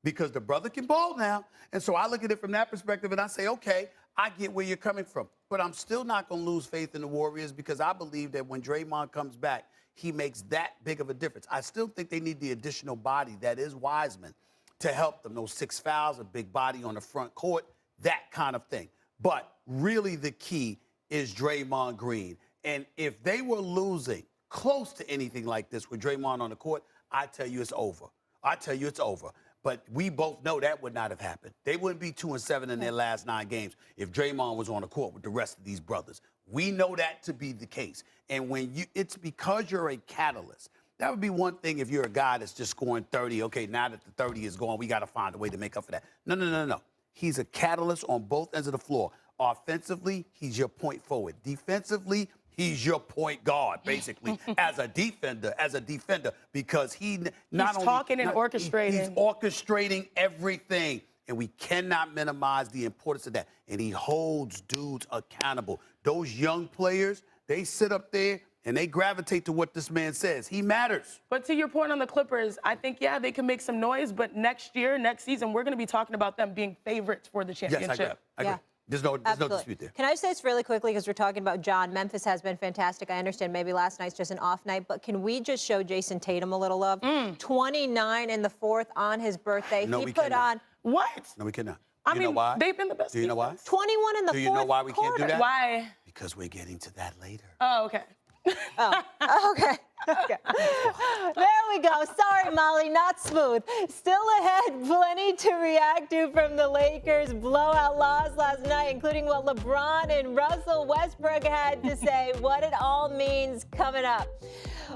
because the brother can ball now. And so I look at it from that perspective and I say, okay, I get where you're coming from. But I'm still not going to lose faith in the Warriors because I believe that when Draymond comes back, he makes that big of a difference. I still think they need the additional body that is Wiseman to help them. Those 6 fouls, a big body on the front court, that kind of thing. But really the key is Draymond Green. And if they were losing close to anything like this with Draymond on the court, I tell you it's over. I tell you it's over. But we both know that would not have happened. They wouldn't be 2-7 in their last 9 games if Draymond was on the court with the rest of these brothers. We know that to be the case. And when it's because you're a catalyst. That would be one thing if you're a guy that's just scoring 30. Okay, now that the 30 is gone, we got to find a way to make up for that. No. He's a catalyst on both ends of the floor. Offensively, he's your point forward. Defensively, he's your point guard, basically, as a defender, because he's talking and orchestrating. He's orchestrating everything, and we cannot minimize the importance of that. And he holds dudes accountable. Those young players, they sit up there and they gravitate to what this man says. He matters. But to your point on the Clippers, I think, yeah, they can make some noise, but next season, we're going to be talking about them being favorites for the championship. Yes, I agree. Yeah. There's no dispute there. Can I just say this really quickly because we're talking about John? Memphis has been fantastic. I understand maybe last night's just an off night, but can we just show Jason Tatum a little love? 29 in the 4th on his birthday. No, he we put cannot. on. What? No, we cannot. I You mean, know why? they've been the best. Do you know why? 21 in the 4th Do you know why we can't do that? Why? Because we're getting to that later. Oh, okay. Okay. There we go. Sorry, Molly, not smooth. Still ahead, plenty to react to from the Lakers' blowout loss last night, including what LeBron and Russell Westbrook had to say, what it all means coming up.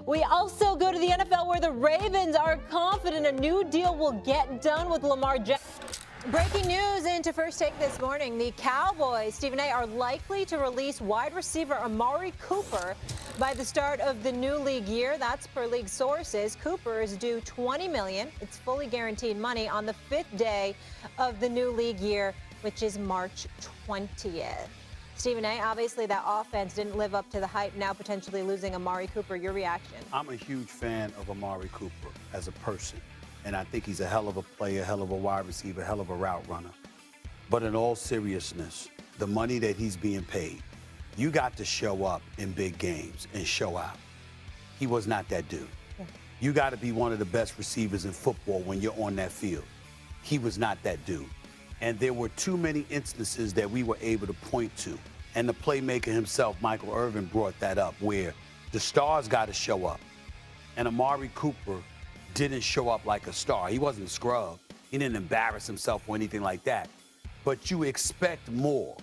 We also go to the NFL where the Ravens are confident a new deal will get done with Lamar Jackson. Breaking news into First Take this morning. The Cowboys, Stephen A., are likely to release wide receiver Amari Cooper by the start of the new league year. That's per league sources. Cooper is due $20 million. It's fully guaranteed money on the 5th day of the new league year, which is March 20th. Stephen A., obviously that offense didn't live up to the hype, now potentially losing Amari Cooper. Your reaction? I'm a huge fan of Amari Cooper as a person. And I think he's a hell of a player, hell of a wide receiver, hell of a route runner. But in all seriousness, the money that he's being paid, you got to show up in big games and show out. He was not that dude. Yeah. You got to be one of the best receivers in football when you're on that field. He was not that dude. And there were too many instances that we were able to point to. And the playmaker himself, Michael Irvin, brought that up, where the stars got to show up. And Amari Cooper didn't show up like a star. He wasn't a scrub. He didn't embarrass himself or anything like that. But you expect more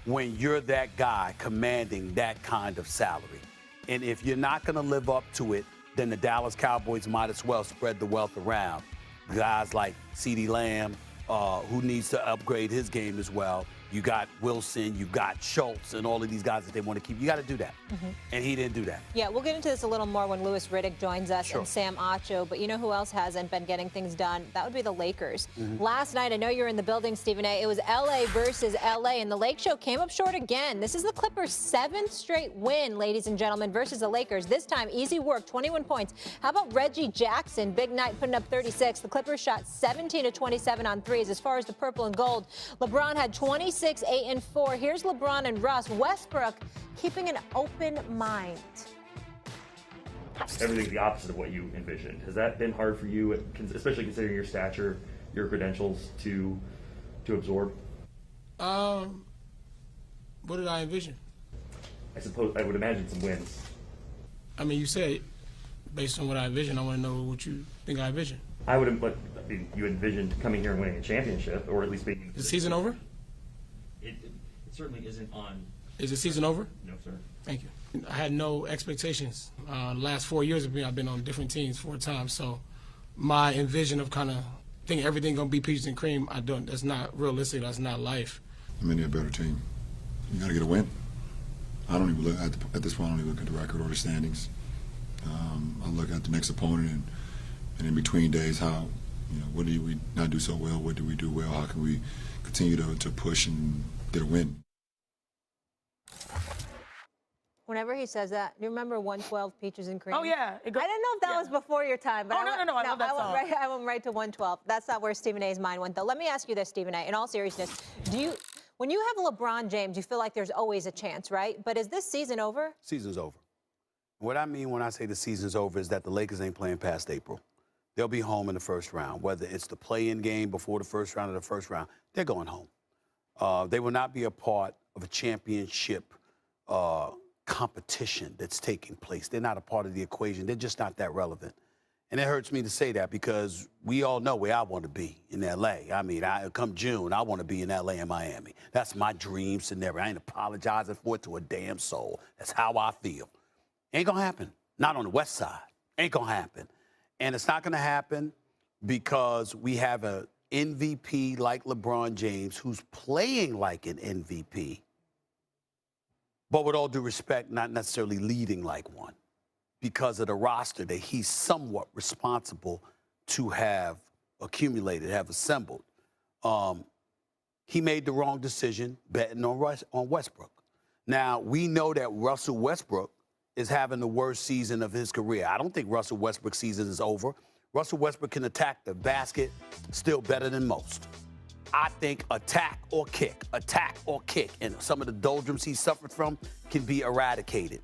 when you're that guy commanding that kind of salary. And if you're not going to live up to it, then the Dallas Cowboys might as well spread the wealth around. Guys like CeeDee Lamb, who needs to upgrade his game as well. You got Wilson, you got Schultz, and all of these guys that they want to keep. You got to do that. And he didn't do that. Yeah, we'll get into this a little more when Louis Riddick joins us and Sam Acho. But you know who else hasn't been getting things done? That would be the Lakers. Last night, I know you're in the building, Stephen A. It was L.A. versus L.A., and the Lake Show came up short again. This is the Clippers' 7th straight win, ladies and gentlemen, versus the Lakers. This time, easy work, 21 points. How about Reggie Jackson? Big night, putting up 36. The Clippers shot 17 of 27 on threes. As far as the purple and gold, LeBron had 26, 8, and 4. Here's LeBron and Russ. Westbrook keeping an open mind. Everything's the opposite of what you envisioned. Has that been hard for you, especially considering your stature, your credentials, to absorb? What did I envision? I would imagine some wins. I mean, you said based on what I envision. I want to know what you think I envision. You envisioned coming here and winning a championship, or at least being. Is the season over? it certainly isn't on. Is the season over? No, sir. Thank you. I had no expectations. Last 4 years of me, I've been on different teams 4 times. So my envision of kind of thinking everything gonna be peaches and cream, I don't. That's not realistic. That's not life. I mean, they're a better team. You got to get a win. I don't even look at this point. I don't even look at the record or the standings. I look at the next opponent and in between days, how what do we not do so well? What do we do well? How can we continue to push and get a win? Whenever he says that, you remember 112 Peaches and Cream? Oh, yeah. I didn't know if that was before your time. But Oh, no. I love that song. I went right to 112. That's not where Stephen A's mind went, though. Let me ask you this, Stephen A. In all seriousness, when you have LeBron James, you feel like there's always a chance, right? But is this season over? Season's over. What I mean when I say the season's over is that the Lakers ain't playing past April. They'll be home in the first round. Whether it's the play-in game before the first round or the first round, they're going home. They will not be a part of a championship competition that's taking place. They're not a part of the equation. They're just not that relevant. And it hurts me to say that because we all know where I want to be in L.A. I mean, come June, I want to be in L.A. and Miami. That's my dream scenario. I ain't apologizing for it to a damn soul. That's how I feel. Ain't going to happen. Not on the West Side. Ain't going to happen. And it's not going to happen because we have an MVP like LeBron James who's playing like an MVP, but with all due respect, not necessarily leading like one because of the roster that he's somewhat responsible to have accumulated, have assembled. He made the wrong decision betting on Westbrook. Now, we know that Russell Westbrook is having the worst season of his career. I don't think Russell Westbrook's season is over. Russell Westbrook can attack the basket still better than most. I think attack or kick, and some of the doldrums he suffered from can be eradicated.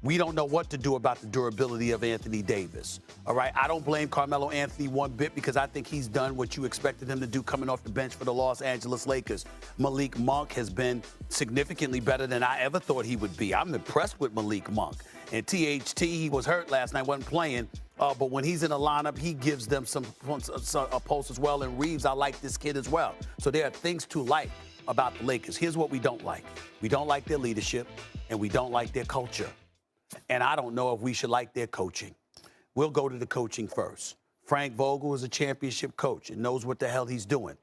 We don't know what to do about the durability of Anthony Davis. All right, I don't blame Carmelo Anthony one bit because I think he's done what you expected him to do coming off the bench for the Los Angeles Lakers. Malik Monk has been significantly better than I ever thought he would be. I'm impressed with Malik Monk. And THT, he was hurt last night, wasn't playing. But when he's in the lineup, he gives them some pulse as well. And Reeves, I like this kid as well. So there are things to like about the Lakers. Here's what we don't like. We don't like their leadership, and we don't like their culture. And I don't know if we should like their coaching. We'll go to the coaching first. Frank Vogel is a championship coach and knows what the hell he's doing.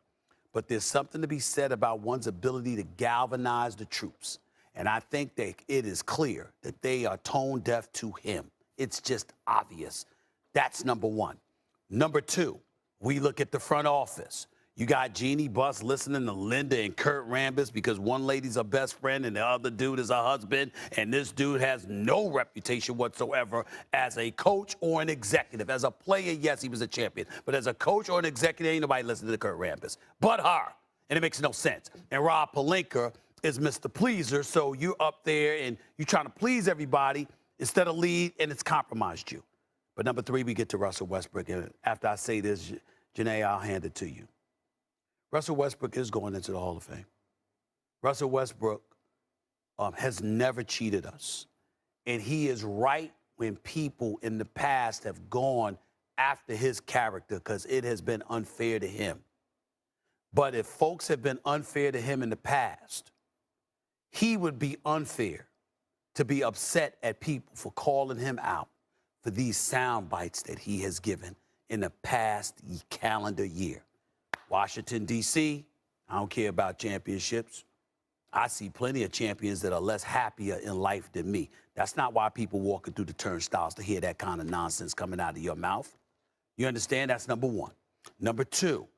But there's something to be said about one's ability to galvanize the troops. And I think that it is clear that they are tone deaf to him. It's just obvious. That's number one. Number two, we look at the front office. You got Jeannie Buss listening to Linda and Kurt Rambis because one lady's a best friend and the other dude is a husband, and this dude has no reputation whatsoever as a coach or an executive. As a player, yes, he was a champion, but as a coach or an executive, ain't nobody listening to Kurt Rambis but her, and it makes no sense. And Rob Pelinka is Mr. Pleaser, so you're up there and you're trying to please everybody instead of lead, and it's compromised you. But number three, we get to Russell Westbrook, and after I say this, Janae, I'll hand it to you. Russell Westbrook is going into the Hall of Fame. Russell Westbrook has never cheated us. And he is right when people in the past have gone after his character because it has been unfair to him. But if folks have been unfair to him in the past, he would be unfair to be upset at people for calling him out for these sound bites that he has given in the past calendar year. Washington, D.C., I don't care about championships. I see plenty of champions that are less happier in life than me. That's not why people walking through the turnstiles to hear that kind of nonsense coming out of your mouth. You understand? That's number one. Number two,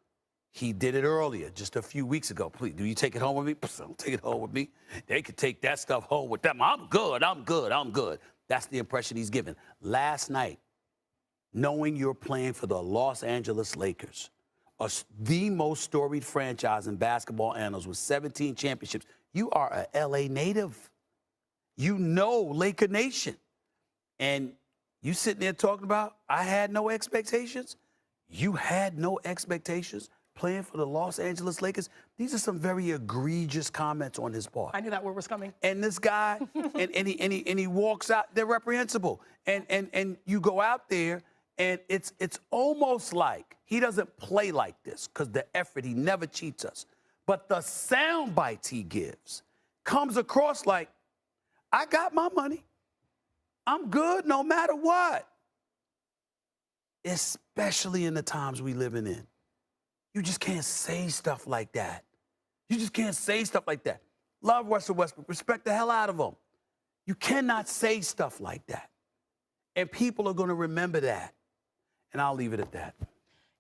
he did it earlier, just a few weeks ago. Please, do you take it home with me? Don't take it home with me. They could take that stuff home with them. I'm good. That's the impression he's given. Last night, knowing you're playing for the Los Angeles Lakers, the most storied franchise in basketball annals with 17 championships. You are a L.A. native. You know Laker Nation. And you sitting there talking about, I had no expectations. You had no expectations playing for the Los Angeles Lakers. These are some very egregious comments on his part. I knew that word was coming. And this guy, and he walks out, they're reprehensible. And you go out there, and it's almost like he doesn't play like this because the effort, he never cheats us. But the sound bites he gives comes across like, I got my money. I'm good no matter what. Especially in the times we living in. You just can't say stuff like that. You just can't say stuff like that. Love Russell Westbrook. Respect the hell out of him. You cannot say stuff like that. And people are going to remember that. And I'll leave it at that.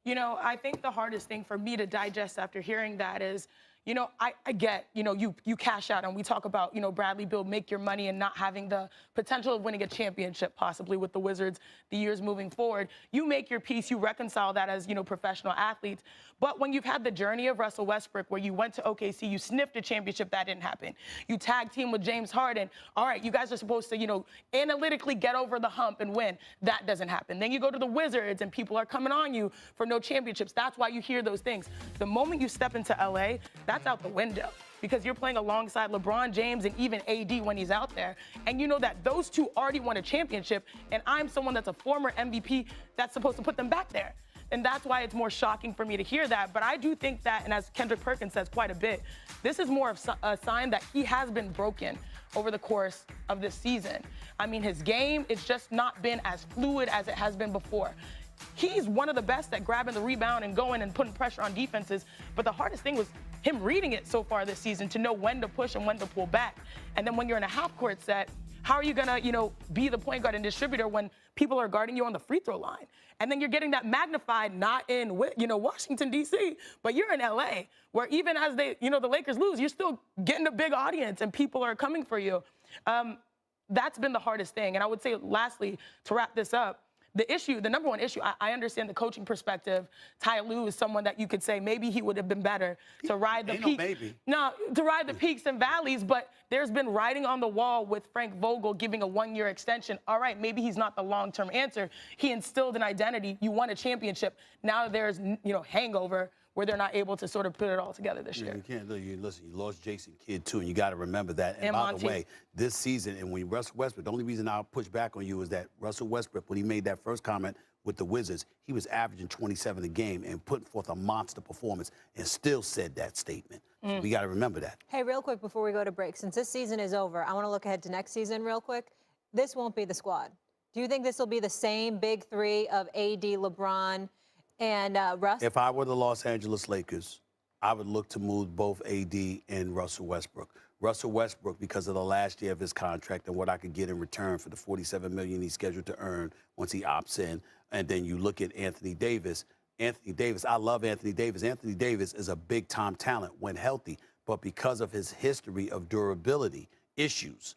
You know, I think the hardest thing for me to digest after hearing that is, you know, I get, you know, you cash out, and we talk about, you know, Bradley Beal, make your money and not having the potential of winning a championship possibly with the Wizards the years moving forward. You make your peace, you reconcile that as, you know, professional athletes. But when you've had the journey of Russell Westbrook, where you went to OKC, you sniffed a championship, that didn't happen. You tag team with James Harden. All right, you guys are supposed to, you know, analytically get over the hump and win. That doesn't happen. Then you go to the Wizards and people are coming on you for no championships. That's why you hear those things. The moment you step into LA, that's out the window, because you're playing alongside LeBron James and even AD when he's out there. And you know that those two already won a championship, and I'm someone that's a former MVP that's supposed to put them back there. And that's why it's more shocking for me to hear that. But I do think that, and as Kendrick Perkins says quite a bit, this is more of a sign that he has been broken over the course of this season. I mean, his game, it's just not been as fluid as it has been before. He's one of the best at grabbing the rebound and going and putting pressure on defenses. But the hardest thing was him reading it so far this season to know when to push and when to pull back. And then when you're in a half-court set, how are you going to, you know, be the point guard and distributor when people are guarding you on the free throw line? And then you're getting that magnified not in, you know, Washington, D.C., but you're in L.A., where even as they, you know, the Lakers lose, you're still getting a big audience and people are coming for you. That's been the hardest thing. And I would say, lastly, to wrap this up, the number one issue, I understand the coaching perspective. Ty Lue is someone that you could say maybe he would have been better to ride the peaks. To ride the peaks and valleys, but there's been writing on the wall with Frank Vogel giving a one-year extension. All right, maybe he's not the long-term answer. He instilled an identity. You won a championship. Now there's, you know, hangover where they're not able to sort of put it all together this year. You can't listen, you lost Jason Kidd too, and you got to remember that. And by the way, this season, and when Russell Westbrook, the only reason I'll push back on you is that Russell Westbrook, when he made that first comment with the Wizards, he was averaging 27 a game and putting forth a monster performance and still said that statement. So we got to remember that. Hey, real quick before we go to break, since this season is over, I want to look ahead to next season real quick. This won't be the squad. Do you think this will be the same big three of AD, LeBron, and Russ? If I were the Los Angeles Lakers, I would look to move both AD and Russell Westbrook. Russell Westbrook, because of the last year of his contract and what I could get in return for the $47 million he's scheduled to earn once he opts in. And then you look at Anthony Davis. Anthony Davis, I love Anthony Davis. Anthony Davis is a big-time talent when healthy, but because of his history of durability issues,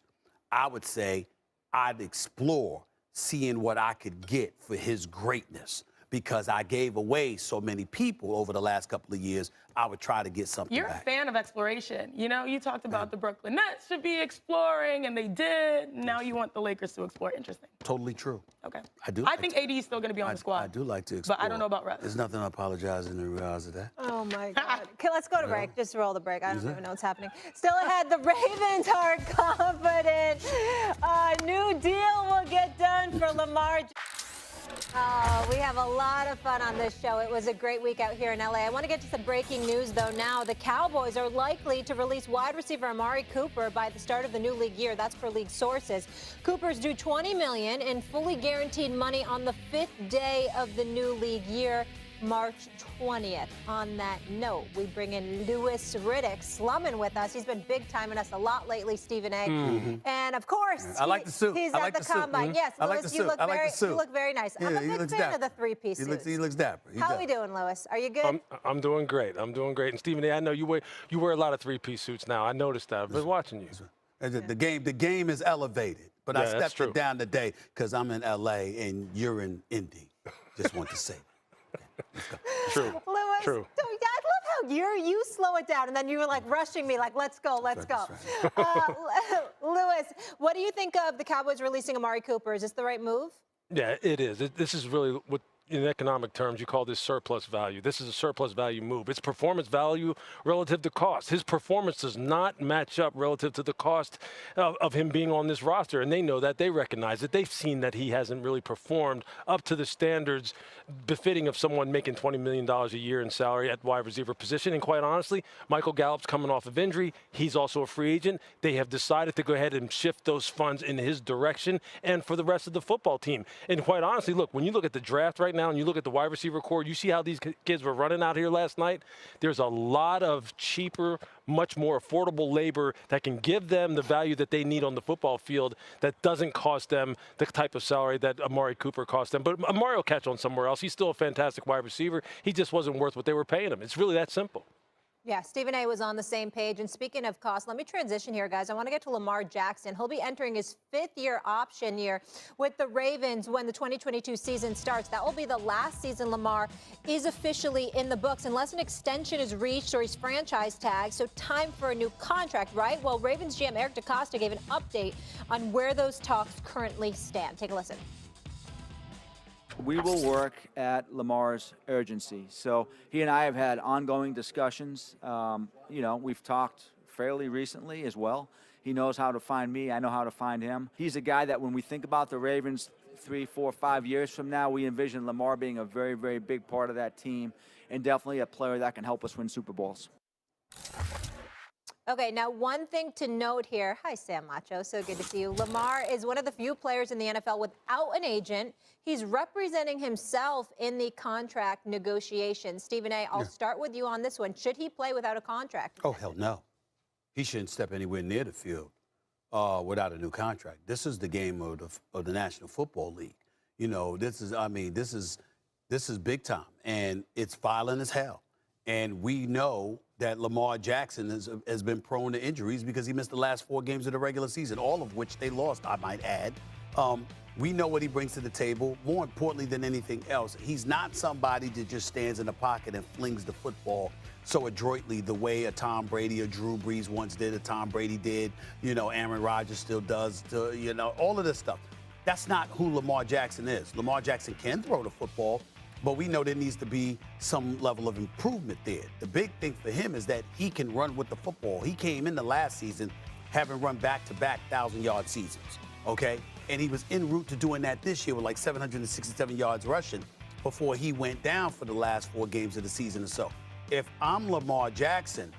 I would say I'd explore seeing what I could get for his greatness. Because I gave away so many people over the last couple of years, I would try to get something You're back. a fan of exploration. You know, you talked about the Brooklyn Nets should be exploring, and they did. Now you want the Lakers to explore. Interesting. Totally true. Okay. I think AD is still going to be on the squad. I do like to explore. But I don't know about Russ. There's nothing to apologize in regards to that. Oh, my God. Okay, let's go to break. Just roll the break. I don't even know what's happening. Still ahead, the Ravens are confident. A new deal will get done for Lamar. We have a lot of fun on this show. It was a great week out here in LA. I want to get to some breaking news, though, now. The Cowboys are likely to release wide receiver Amari Cooper by the start of the new league year. That's per league sources. Cooper's due $20 million in fully guaranteed money on the 5th day of the new league year, March 20th. On that note, we bring in Louis Riddick, slumming with us. He's been big timing us a lot lately, Stephen A. And of course, I like the suit. He's I at like the the suit. combine. Yes, I like Louis, the you suit. look I like very, the suit. you look very nice. Yeah, I'm a he big looks fan dapper. of the three-piece suits. He looks dapper. How are we doing, Louis? Are you good? I'm doing great. I'm doing great. And Stephen A., I know you wear a lot of three-piece suits now. I noticed that. I've been watching you. The game is elevated, but I stepped it down today because I'm in LA and you're in Indy. Just want to say. True. Louis, True. I love how you slow it down, and then you were like rushing me, like, let's go. Louis, what do you think of the Cowboys releasing Amari Cooper? Is this the right move? Yeah, it is. This is really what in economic terms, you call this surplus value. This is a surplus value move. It's performance value relative to cost. His performance does not match up relative to the cost of him being on this roster, and they know that. They recognize it. They've seen that he hasn't really performed up to the standards befitting of someone making $20 million a year in salary at wide receiver position. And quite honestly, Michael Gallup's coming off of injury. He's also a free agent. They have decided to go ahead and shift those funds in his direction and for the rest of the football team. And quite honestly, look, when you look at the draft right now and you look at the wide receiver core, you see how these kids were running out here last night. There's a lot of cheaper, much more affordable labor that can give them the value that they need on the football field that doesn't cost them the type of salary that Amari Cooper cost them. But Amari will catch on somewhere else. He's still a fantastic wide receiver. He just wasn't worth what they were paying him. It's really that simple. Yeah, Stephen A. was on the same page. And speaking of cost, let me transition here, guys. I want to get to Lamar Jackson. He'll be entering his 5th-year option year with the Ravens when the 2022 season starts. That will be the last season Lamar is officially in the books unless an extension is reached or he's franchise tagged. So time for a new contract, right? Well, Ravens GM Eric DeCosta gave an update on where those talks currently stand. Take a listen. We will work at Lamar's urgency. So he and I have had ongoing discussions. We've talked fairly recently as well. He knows how to find me. I know how to find him. He's a guy that when we think about the Ravens 3, 4, 5 years from now, we envision Lamar being a very, very big part of that team and definitely a player that can help us win Super Bowls. Okay, now one thing to note here. Hi, Sam Macho. So good to see you. Lamar is one of the few players in the NFL without an agent. He's representing himself in the contract negotiations. Stephen A., I'll start with you on this one. Should he play without a contract? Oh, hell no. He shouldn't step anywhere near the field without a new contract. This is the game of the National Football League. This is big time, and it's violent as hell. And we know that Lamar Jackson has been prone to injuries because he missed the last 4 games of the regular season, all of which they lost, I might add. We know what he brings to the table. More importantly than anything else, he's not somebody that just stands in the pocket and flings the football so adroitly the way a Tom Brady or Drew Brees once did, a Tom Brady did, Aaron Rodgers still does, all of this stuff. That's not who Lamar Jackson is. Lamar Jackson can throw the football, but we know there needs to be some level of improvement there. The big thing for him is that he can run with the football. He came in the last season having run back-to-back 1,000-yard seasons, okay? And he was en route to doing that this year with like 767 yards rushing before he went down for the last 4 games of the season or so. If I'm Lamar Jackson,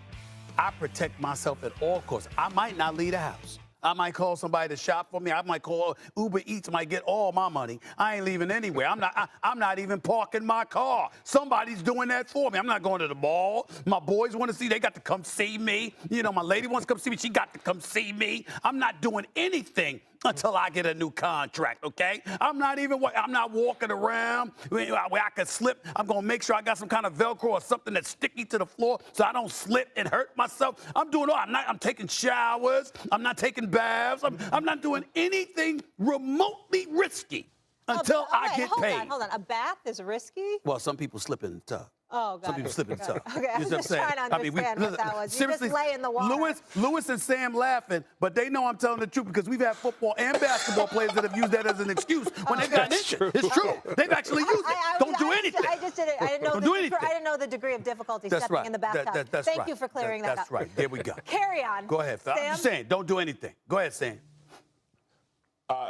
I protect myself at all costs. I might not leave the house. I might call somebody to shop for me. I might call Uber Eats, might get all my money. I ain't leaving anywhere. I'm not even parking my car. Somebody's doing that for me. I'm not going to the mall. My boys want to see, they got to come see me. My lady wants to come see me. She got to come see me. I'm not doing anything until I get a new contract, okay? I'm not walking around where I could slip. I'm going to make sure I got some kind of Velcro or something that's sticky to the floor so I don't slip and hurt myself. I'm doing all. I'm taking showers. I'm not taking baths. I'm not doing anything remotely risky until I get paid. Hold on. A bath is risky? Well, some people slip in the tub. Oh, God. Some people slip in the tub. Okay, I'm just trying to understand what that was. You just lay in the water. Lewis and Sam laughing, but they know I'm telling the truth because we've had football and basketball players that have used that as an excuse when they've gotten injured. It's true. They've actually used it. Don't do anything. I just didn't. I didn't know the degree of difficulty stepping in the bathtub. Thank you for clearing that up. That's right. There we go. Carry on. Go ahead, Phil. I'm just saying, don't do anything. Go ahead, Sam.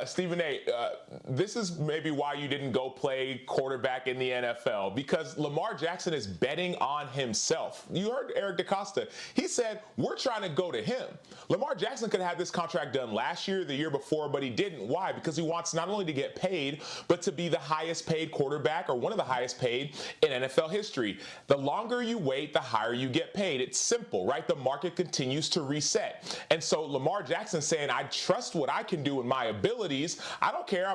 Stephen A., this is maybe why you didn't go play quarterback in the NFL, because Lamar Jackson is betting on himself. You heard Eric DeCosta. He said, we're trying to go to him. Lamar Jackson could have had this contract done last year, the year before, but he didn't. Why? Because he wants not only to get paid, but to be the highest paid quarterback or one of the highest paid in NFL history. The longer you wait, the higher you get paid. It's simple, right? The market continues to reset. And so Lamar Jackson saying, I trust what I can do in my abilities. I don't care.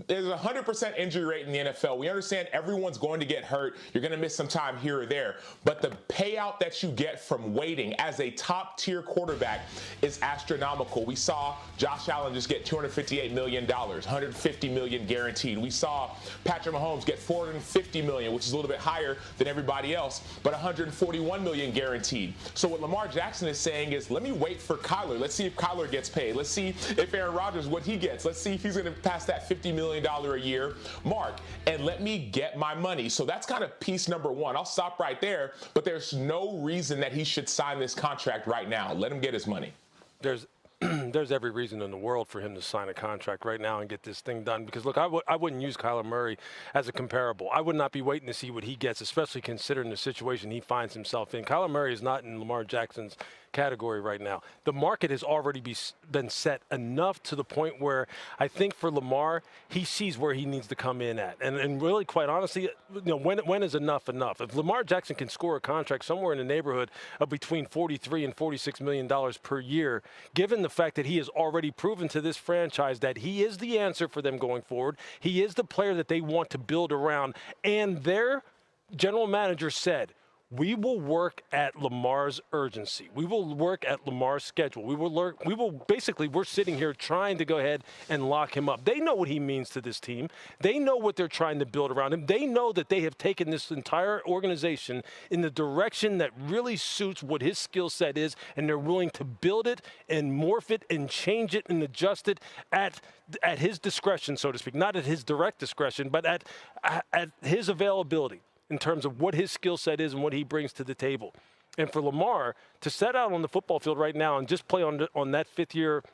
There's a 100% injury rate in the NFL. We understand everyone's going to get hurt. You're going to miss some time here or there. But the payout that you get from waiting as a top-tier quarterback is astronomical. We saw Josh Allen just get $258 million, $150 million guaranteed. We saw Patrick Mahomes get $450 million, which is a little bit higher than everybody else, but $141 million guaranteed. So what Lamar Jackson is saying is, let me wait for Kyler. Let's see if Kyler gets paid. Let's see if Aaron Rodgers, what he gets. Let's see if he's going to pass that $50 million million a year mark and let me get my money. So that's kind of piece number one. I'll stop right there, but there's no reason that he should sign this contract right now. Let him get his money. There's every reason in the world for him to sign a contract right now and get this thing done. Because, look, I wouldn't use Kyler Murray as a comparable. I would not be waiting to see what he gets, especially considering the situation he finds himself in. Kyler Murray is not in Lamar Jackson's category right now. The market has already been set enough to the point where I think for Lamar, he sees where he needs to come in at. And really, quite honestly, when is enough enough? If Lamar Jackson can score a contract somewhere in the neighborhood of between $43 and $46 million per year, given the fact that he has already proven to this franchise that he is the answer for them going forward, he is the player that they want to build around, and their general manager said, we will work at Lamar's urgency. We will work at Lamar's schedule. We're sitting here trying to go ahead and lock him up. They know what he means to this team. They know what they're trying to build around him. They know that they have taken this entire organization in the direction that really suits what his skill set is, and they're willing to build it and morph it and change it and adjust it at his discretion, so to speak. Not at his direct discretion, but at his availability in terms of what his skill set is and what he brings to the table. And for Lamar to set out on the football field right now and just play on that fifth-year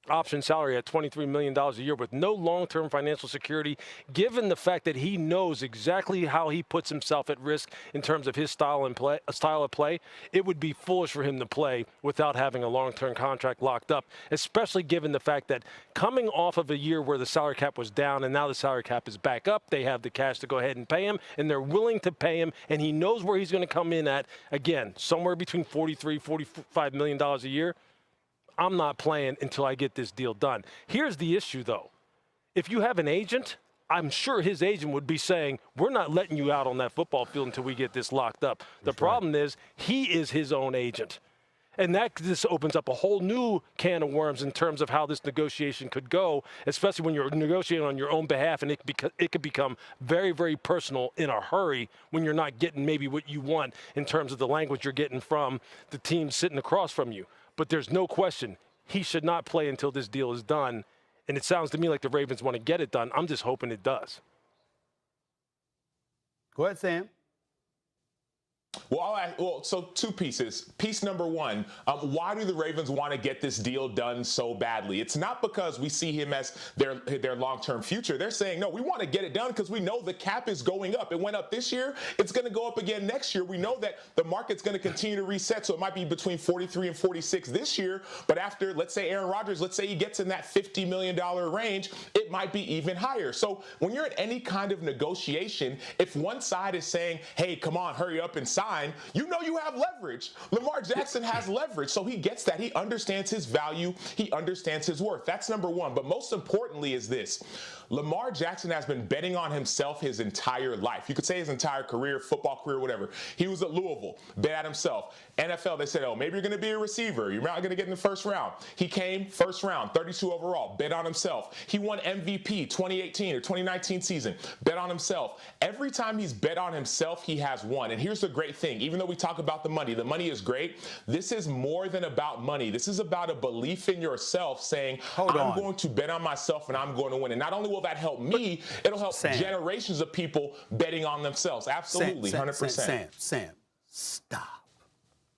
option salary at $23 million a year with no long-term financial security, given the fact that he knows exactly how he puts himself at risk in terms of his style of play, it would be foolish for him to play without having a long-term contract locked up, especially given the fact that coming off of a year where the salary cap was down and now the salary cap is back up, they have the cash to go ahead and pay him, and they're willing to pay him, and he knows where he's going to come in at, again, somewhere between $43, $45 million a year. I'm not playing until I get this deal done. Here's the issue, though. If you have an agent, I'm sure his agent would be saying, we're not letting you out on that football field until we get this locked up. The problem is he is his own agent. And this opens up a whole new can of worms in terms of how this negotiation could go, especially when you're negotiating on your own behalf, and it could become very, very personal in a hurry when you're not getting maybe what you want in terms of the language you're getting from the team sitting across from you. But there's no question he should not play until this deal is done. And it sounds to me like the Ravens want to get it done. I'm just hoping it does. Go ahead, Sam. So two pieces. Piece number one, why do the Ravens want to get this deal done so badly? It's not because we see him as their long-term future. They're saying, no, we want to get it done because we know the cap is going up. It went up this year. It's going to go up again next year. We know that the market's going to continue to reset, so it might be between 43 and 46 this year. But after, let's say Aaron Rodgers, let's say he gets in that $50 million range, it might be even higher. So when you're in any kind of negotiation, if one side is saying, hey, come on, hurry up and sign, you know you have leverage. Lamar Jackson has leverage, so he gets that. He understands his value. He understands his worth. That's number one. But most importantly is this. Lamar Jackson has been betting on himself his entire life. You could say his entire career, football career, whatever. He was at Louisville, bet on himself. NFL, they said, oh, maybe you're going to be a receiver. You're not going to get in the first round. He came first round, 32 overall, bet on himself. He won MVP 2018 or 2019 season, bet on himself. Every time he's bet on himself, he has won. And here's the great thing. Even though we talk about the money is great. This is more than about money. This is about a belief in yourself saying, I'm going to bet on myself and I'm going to win. And not only will that help me, it'll help generations of people betting on themselves. Absolutely, 100%. Sam,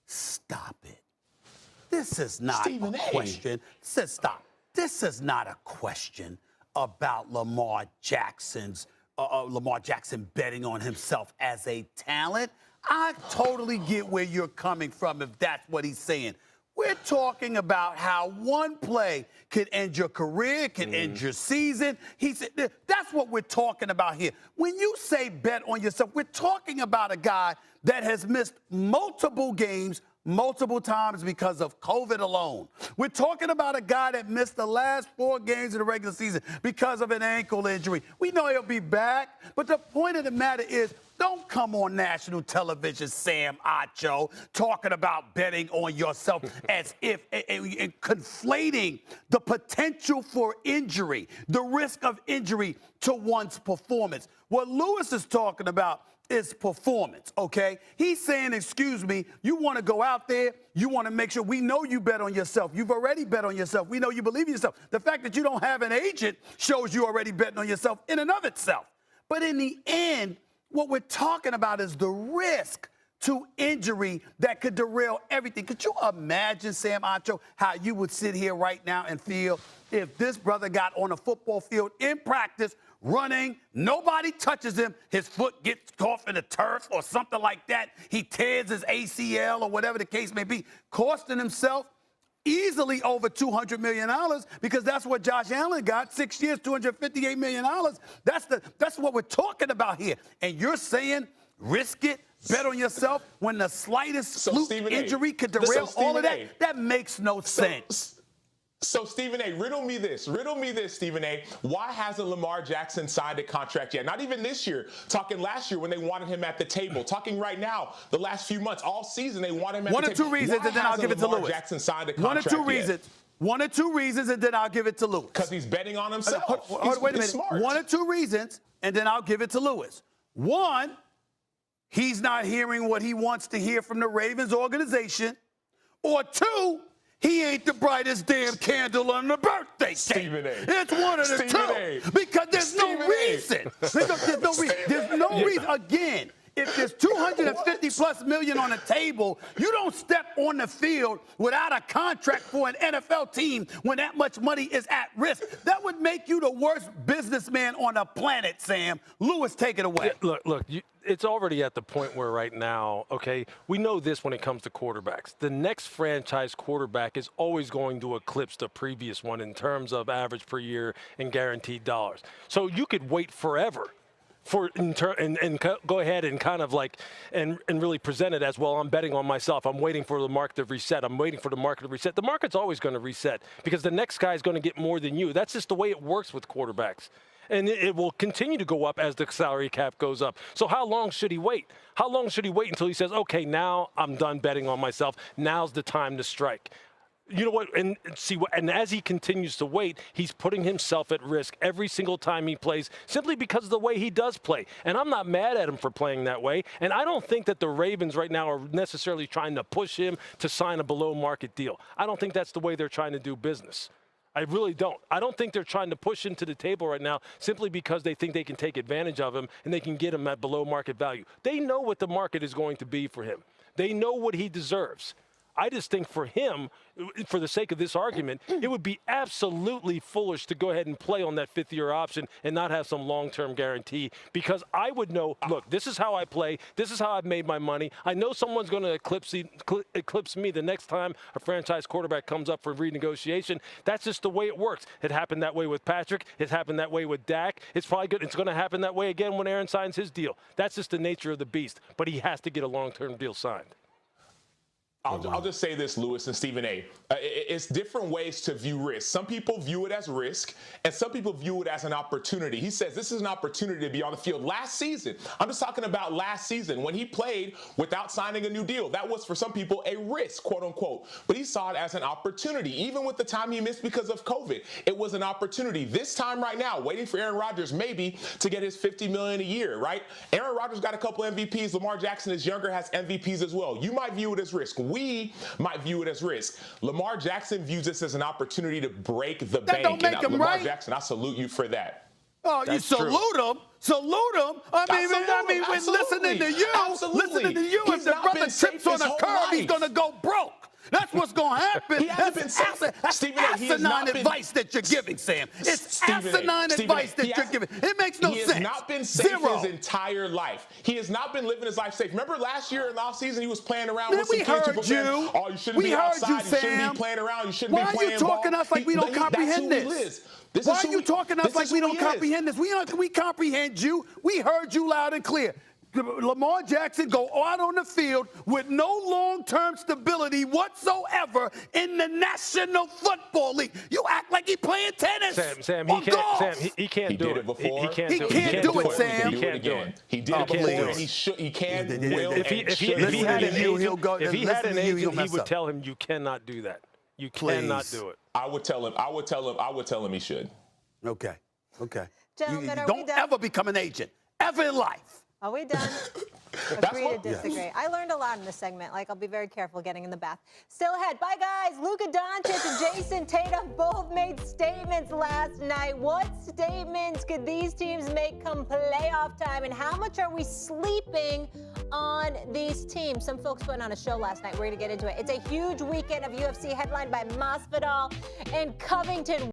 stop it. This is not Stephen a question. Stop. This is not a question about Lamar Jackson betting on himself as a talent. I totally get where you're coming from if that's what he's saying. We're talking about how one play could end your career, could end your season. He said that's what we're talking about here. When you say bet on yourself, we're talking about a guy that has missed multiple games multiple times because of COVID alone. We're talking about a guy that missed the last 4 games of the regular season because of an ankle injury. We know he'll be back, but the point of the matter is, don't come on national television, Sam Acho, talking about betting on yourself as if conflating the potential for injury, the risk of injury to one's performance. What Lewis is talking about is performance, okay? He's saying, excuse me, you want to go out there, you want to make sure we know you bet on yourself. You've already bet on yourself. We know you believe in yourself. The fact that you don't have an agent shows you already betting on yourself in and of itself. But in the end, what we're talking about is the risk to injury that could derail everything. Could you imagine, Sam Acho, how you would sit here right now and feel if this brother got on a football field in practice, running, nobody touches him, his foot gets off in the turf or something like that, he tears his ACL or whatever the case may be, costing himself easily over $200 million because that's what Josh Allen got, 6 years, $258 million. That's what we're talking about here. And you're saying risk it, bet on yourself when the slightest fluke injury could derail all of that? That makes no sense. So, Stephen A., riddle me this, Stephen A. Why hasn't Lamar Jackson signed a contract yet? Not even this year. Talking last year when they wanted him at the table. Talking right now, the last few months, all season, they wanted him at the table. One or two reasons, and then I'll give it to Lewis. Lamar Jackson signed a contract One or two reasons, and then I'll give it to Lewis. Because he's betting on himself. Wait a minute. Smart. One or two reasons, and then I'll give it to Lewis. One, he's not hearing what he wants to hear from the Ravens organization. Or two, he ain't the brightest damn candle on the birthday cake. Stephen A. It's one of the two. Because there's no reason. There's no reason. Again, if there's $250+ million on the table, you don't step on the field without a contract for an NFL team when that much money is at risk. That would make you the worst businessman on the planet, Sam. Lewis, take it away. Yeah, look, it's already at the point where right now, okay, we know this when it comes to quarterbacks. The next franchise quarterback is always going to eclipse the previous one in terms of average per year and guaranteed dollars. So you could wait forever and go ahead and kind of like and really present it as, well, I'm betting on myself. I'm waiting for the market to reset. I'm waiting for the market to reset. The market's always going to reset because the next guy is going to get more than you. That's just the way it works with quarterbacks. And it will continue to go up as the salary cap goes up. So how long should he wait? How long should he wait until he says, okay, now I'm done betting on myself. Now's the time to strike. You know what? And as he continues to wait, he's putting himself at risk every single time he plays simply because of the way he does play. And I'm not mad at him for playing that way. And I don't think that the Ravens right now are necessarily trying to push him to sign a below market deal. I don't think that's the way they're trying to do business. I really don't. I don't think they're trying to push him to the table right now simply because they think they can take advantage of him and they can get him at below market value. They know what the market is going to be for him. They know what he deserves. I just think for him, for the sake of this argument, it would be absolutely foolish to go ahead and play on that fifth-year option and not have some long-term guarantee because I would know, look, this is how I play. This is how I've made my money. I know someone's going to eclipse me the next time a franchise quarterback comes up for renegotiation. That's just the way it works. It happened that way with Patrick. It happened that way with Dak. It's probably good. It's going to happen that way again when Aaron signs his deal. That's just the nature of the beast. But he has to get a long-term deal signed. I'll just say this, Lewis and Stephen A. It's different ways to view risk. Some people view it as risk, and some people view it as an opportunity. He says this is an opportunity to be on the field. Last season, I'm just talking about last season, when he played without signing a new deal. That was, for some people, a risk, quote unquote. But he saw it as an opportunity. Even with the time he missed because of COVID, it was an opportunity. This time right now, waiting for Aaron Rodgers maybe to get his $50 million a year, right? Aaron Rodgers got a couple MVPs. Lamar Jackson is younger, has MVPs as well. You might view it as risk. We might view it as risk. Lamar Jackson views this as an opportunity to break the bank. Don't make him Lamar right. Jackson, I salute you for that. Oh, you salute him? Salute him? I mean, we're listening to you. Listening to you. If the brother trips on a curb, he's going to go broke. That's what's going to happen. That's asinine advice that you're giving, Sam. It's asinine advice that you're giving. It makes no sense. He has not been safe his entire life. He has not been living his life safe. Remember last year in the offseason, he was playing around with some kids. People saying, oh, you shouldn't be outside. You shouldn't be playing around. You shouldn't be playing ball. Why are you talking to us like we don't comprehend this? Why are you talking to us like we don't comprehend this? We comprehend you. We heard you loud and clear. Lamar Jackson go out on the field with no long-term stability whatsoever in the National Football League. You act like he playing tennis. Sam, he can't do it. He can't do it, Sam. He can't do it. He did it before. He can, will, and if he had an agent, he would tell him you cannot do that. You cannot do it. I would tell him he should. Okay. Gentlemen, Don't ever become an agent, ever in life. Are we done? That's Agree to what- disagree. I learned a lot in this segment. Like, I'll be very careful getting in the bath. Still ahead. Bye, guys. Luka Doncic and Jason Tatum both made statements last night. What statements could these teams make come playoff time? And how much are we sleeping on these teams? Some folks put on a show last night. We're going to get into it. It's a huge weekend of UFC headlined by Masvidal and Covington.